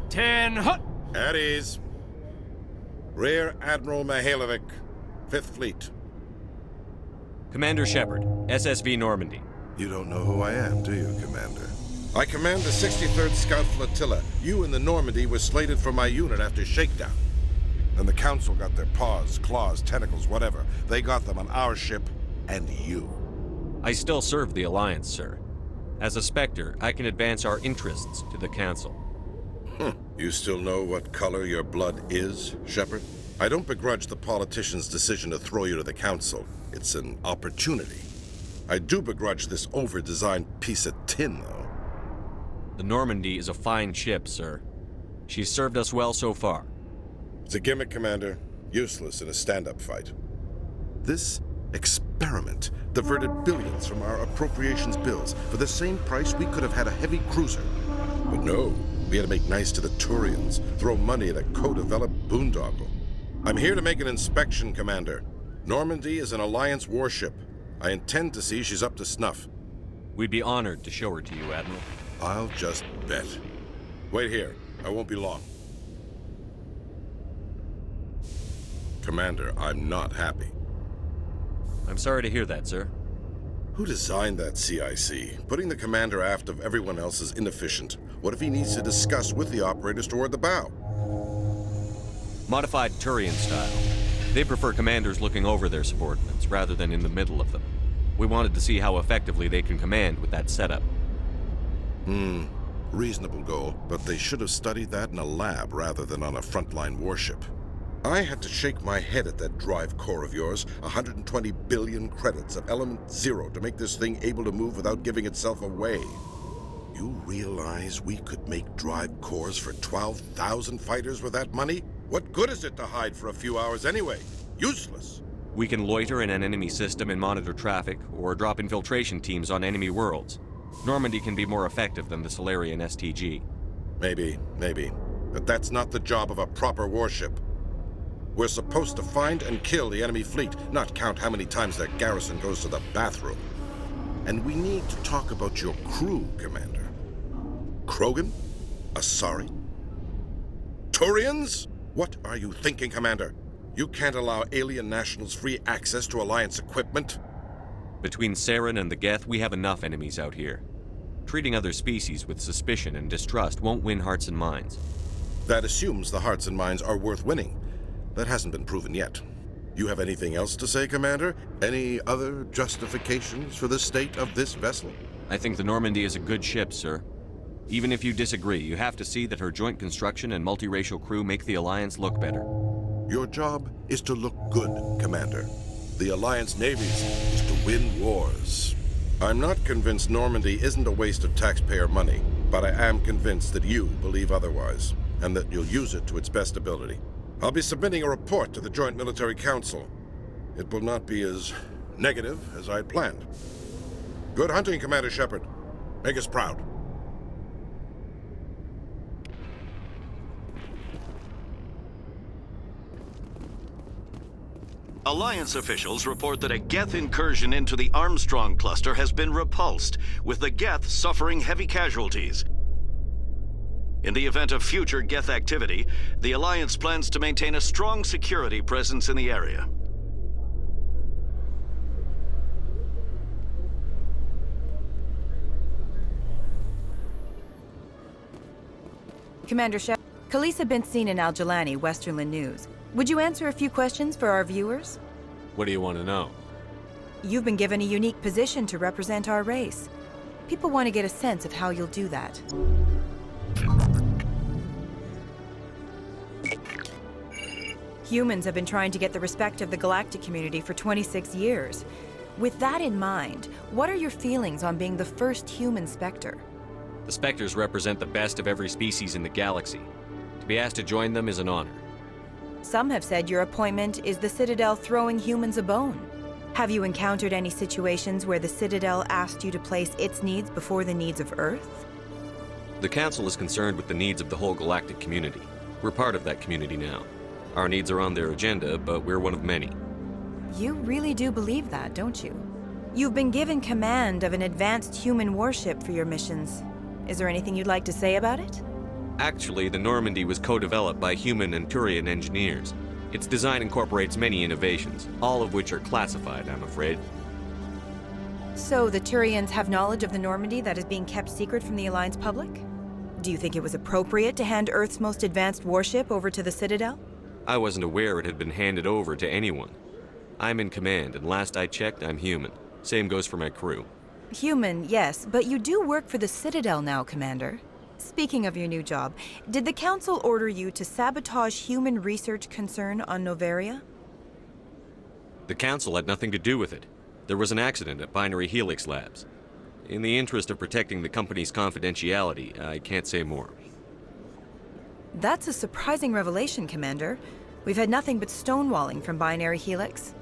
10 hut! At ease. Rear Admiral Mihailovic, 5th Fleet. Commander Shepard, SSV Normandy. You don't know who I am, do you, Commander? I command the 63rd Scout Flotilla. You and the Normandy were slated for my unit after shakedown. Then the Council got their paws, claws, tentacles, whatever. They got them on our ship and you. I still serve the Alliance, sir. As a Spectre, I can advance our interests to the Council. You still know what color your blood is, Shepard? I don't begrudge the politician's decision to throw you to the Council. It's an opportunity. I do begrudge this over-designed piece of tin, though. The Normandy is a fine ship, sir. She's served us well so far. It's a gimmick, Commander. Useless in a stand-up fight. This experiment diverted billions from our appropriations bills. For the same price, we could have had a heavy cruiser. But no, we had to make nice to the Turians, throw money at a co-developed boondoggle. I'm here to make an inspection, Commander. Normandy is an Alliance warship. I intend to see she's up to snuff. We'd be honored to show her to you, Admiral. I'll just bet. Wait here. I won't be long. Commander, I'm not happy. I'm sorry to hear that, sir. Who designed that CIC? Putting the commander aft of everyone else is inefficient. What if he needs to discuss with the operators toward the bow? Modified Turian style. They prefer commanders looking over their subordinates rather than in the middle of them. We wanted to see how effectively they can command with that setup. Reasonable goal, but they should have studied that in a lab rather than on a frontline warship. I had to shake my head at that drive core of yours. 120 billion credits of element 0 to make this thing able to move without giving itself away. You realize we could make drive cores for 12,000 fighters with that money? What good is it to hide for a few hours anyway? Useless. We can loiter in an enemy system and monitor traffic, or drop infiltration teams on enemy worlds. Normandy can be more effective than the Solarian STG. Maybe. But that's not the job of a proper warship. We're supposed to find and kill the enemy fleet, not count how many times their garrison goes to the bathroom. And we need to talk about your crew, Commander. Krogan? Asari? Turians? What are you thinking, Commander? You can't allow alien nationals free access to Alliance equipment? Between Saren and the Geth, we have enough enemies out here. Treating other species with suspicion and distrust won't win hearts and minds. That assumes the hearts and minds are worth winning. That hasn't been proven yet. You have anything else to say, Commander? Any other justifications for the state of this vessel? I think the Normandy is a good ship, sir. Even if you disagree, you have to see that her joint construction and multiracial crew make the Alliance look better. Your job is to look good, Commander. The Alliance navies is to win wars. I'm not convinced Normandy isn't a waste of taxpayer money, but I am convinced that you believe otherwise, and that you'll use it to its best ability. I'll be submitting a report to the Joint Military Council. It will not be as negative as I'd planned. Good hunting, Commander Shepard. Make us proud. Alliance officials report that a Geth incursion into the Armstrong cluster has been repulsed, with the Geth suffering heavy casualties. In the event of future Geth activity, the Alliance plans to maintain a strong security presence in the area. Commander Shep, Khaleesa been seen in Al-Jalani, Westerland News. Would you answer a few questions for our viewers? What do you want to know? You've been given a unique position to represent our race. People want to get a sense of how you'll do that. Humans have been trying to get the respect of the galactic community for 26 years. With that in mind, what are your feelings on being the first human Spectre? The Spectres represent the best of every species in the galaxy. To be asked to join them is an honor. Some have said your appointment is the Citadel throwing humans a bone. Have you encountered any situations where the Citadel asked you to place its needs before the needs of Earth? The Council is concerned with the needs of the whole galactic community. We're part of that community now. Our needs are on their agenda, but we're one of many. You really do believe that, don't you? You've been given command of an advanced human warship for your missions. Is there anything you'd like to say about it? Actually, the Normandy was co-developed by human and Turian engineers. Its design incorporates many innovations, all of which are classified, I'm afraid. So the Turians have knowledge of the Normandy that is being kept secret from the Alliance public? Do you think it was appropriate to hand Earth's most advanced warship over to the Citadel? I wasn't aware it had been handed over to anyone. I'm in command, and last I checked, I'm human. Same goes for my crew. Human, yes, but you do work for the Citadel now, Commander. Speaking of your new job, did the Council order you to sabotage human research concern on Noveria? The Council had nothing to do with it. There was an accident at Binary Helix Labs. In the interest of protecting the company's confidentiality, I can't say more. That's a surprising revelation, Commander. We've had nothing but stonewalling from Binary Helix.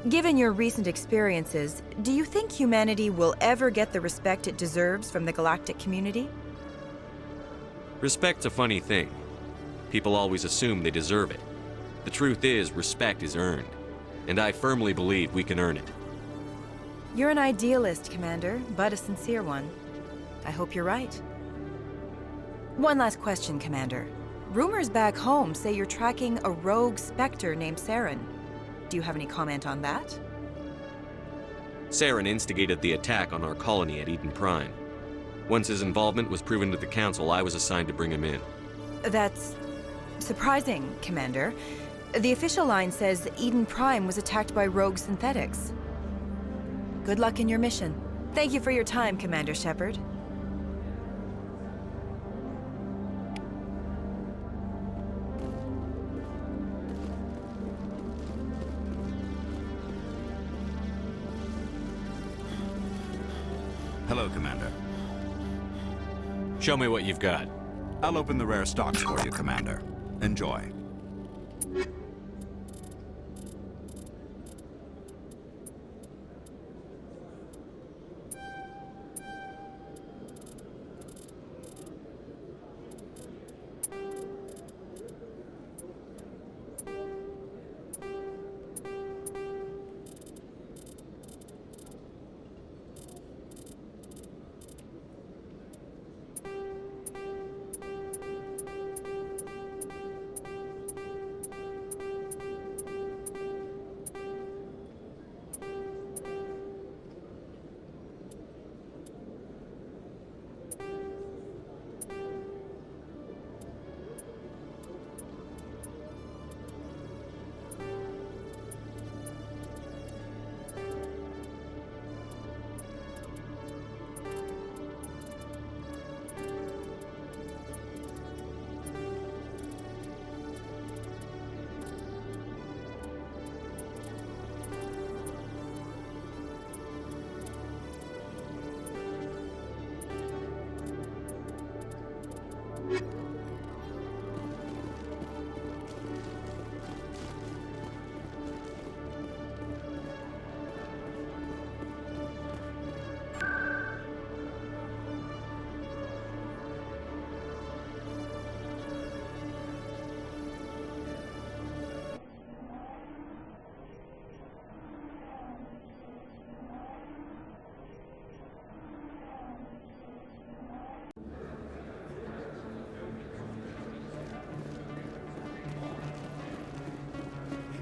Given your recent experiences, do you think humanity will ever get the respect it deserves from the galactic community? Respect's a funny thing. People always assume they deserve it. The truth is, respect is earned. And I firmly believe we can earn it. You're an idealist, Commander, but a sincere one. I hope you're right. One last question, Commander. Rumors back home say you're tracking a rogue Spectre named Saren. Do you have any comment on that? Saren instigated the attack on our colony at Eden Prime. Once his involvement was proven to the Council, I was assigned to bring him in. That's surprising, Commander. The official line says Eden Prime was attacked by rogue synthetics. Good luck in your mission. Thank you for your time, Commander Shepard. Hello, Commander. Show me what you've got. I'll open the rare stocks for you, Commander. Enjoy.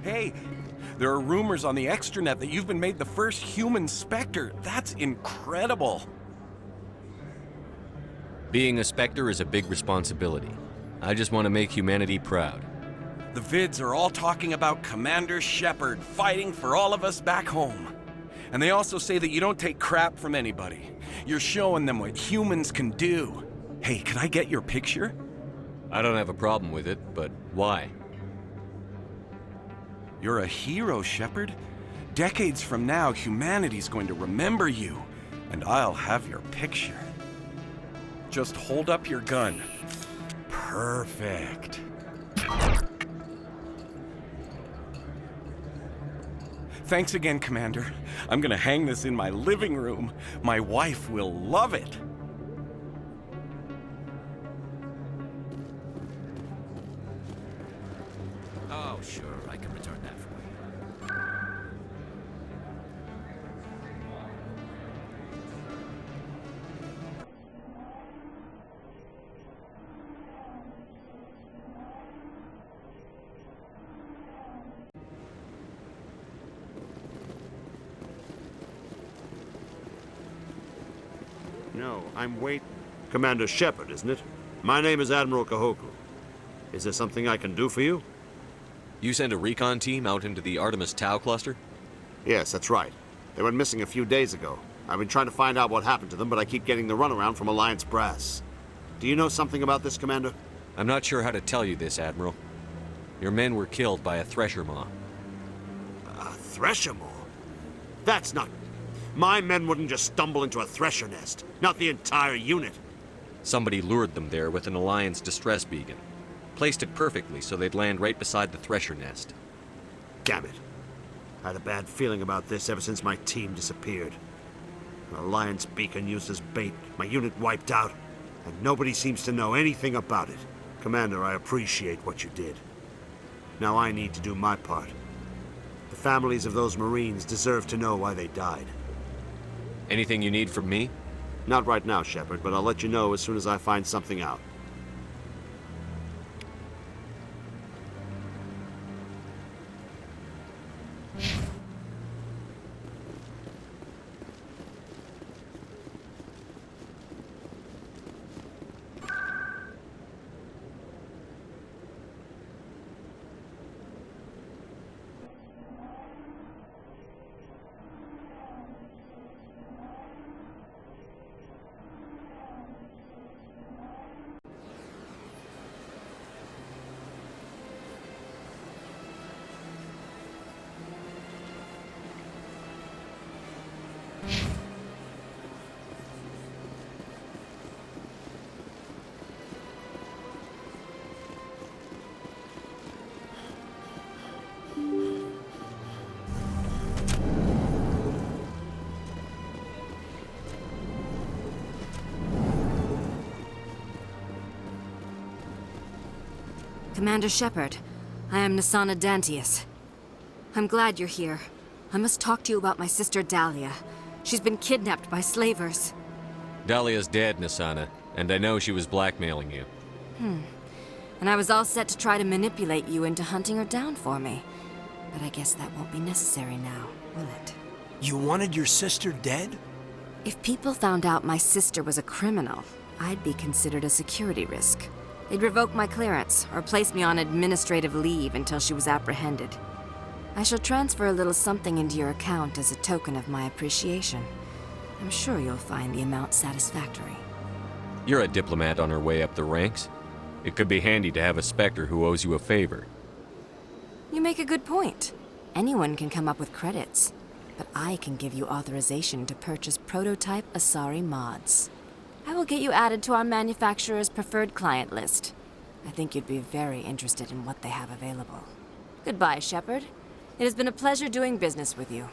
Hey, there are rumors on the extranet that you've been made the first human Spectre. That's incredible. Being a Spectre is a big responsibility. I just want to make humanity proud. The vids are all talking about Commander Shepard fighting for all of us back home. And they also say that you don't take crap from anybody. You're showing them what humans can do. Hey, can I get your picture? I don't have a problem with it, but why? You're a hero, Shepard. Decades from now, humanity's going to remember you, and I'll have your picture. Just hold up your gun. Perfect. Thanks again, Commander. I'm gonna hang this in my living room. My wife will love it. Oh, sure, I can return that for you. No, I'm waiting. Commander Shepard, isn't it? My name is Admiral Kahoku. Is there something I can do for you? You sent a recon team out into the Artemis Tau cluster? Yes, that's right. They went missing a few days ago. I've been trying to find out what happened to them, but I keep getting the runaround from Alliance brass. Do you know something about this, Commander? I'm not sure how to tell you this, Admiral. Your men were killed by a thresher maw. A thresher maw? That's not... My men wouldn't just stumble into a thresher nest. Not the entire unit. Somebody lured them there with an Alliance distress beacon. Placed it perfectly so they'd land right beside the thresher nest. Damn it. I had a bad feeling about this ever since my team disappeared. An Alliance beacon used as bait, my unit wiped out, and nobody seems to know anything about it. Commander, I appreciate what you did. Now I need to do my part. The families of those Marines deserve to know why they died. Anything you need from me? Not right now, Shepard, but I'll let you know as soon as I find something out. Commander Shepard, I am Nasana Dantius. I'm glad you're here. I must talk to you about my sister Dahlia. She's been kidnapped by slavers. Dahlia's dead, Nasana, and I know she was blackmailing you. And I was all set to try to manipulate you into hunting her down for me. But I guess that won't be necessary now, will it? You wanted your sister dead? If people found out my sister was a criminal, I'd be considered a security risk. They'd revoke my clearance, or place me on administrative leave until she was apprehended. I shall transfer a little something into your account as a token of my appreciation. I'm sure you'll find the amount satisfactory. You're a diplomat on her way up the ranks. It could be handy to have a Spectre who owes you a favor. You make a good point. Anyone can come up with credits, but I can give you authorization to purchase prototype Asari mods. I will get you added to our manufacturer's preferred client list. I think you'd be very interested in what they have available. Goodbye, Shepard. It has been a pleasure doing business with you.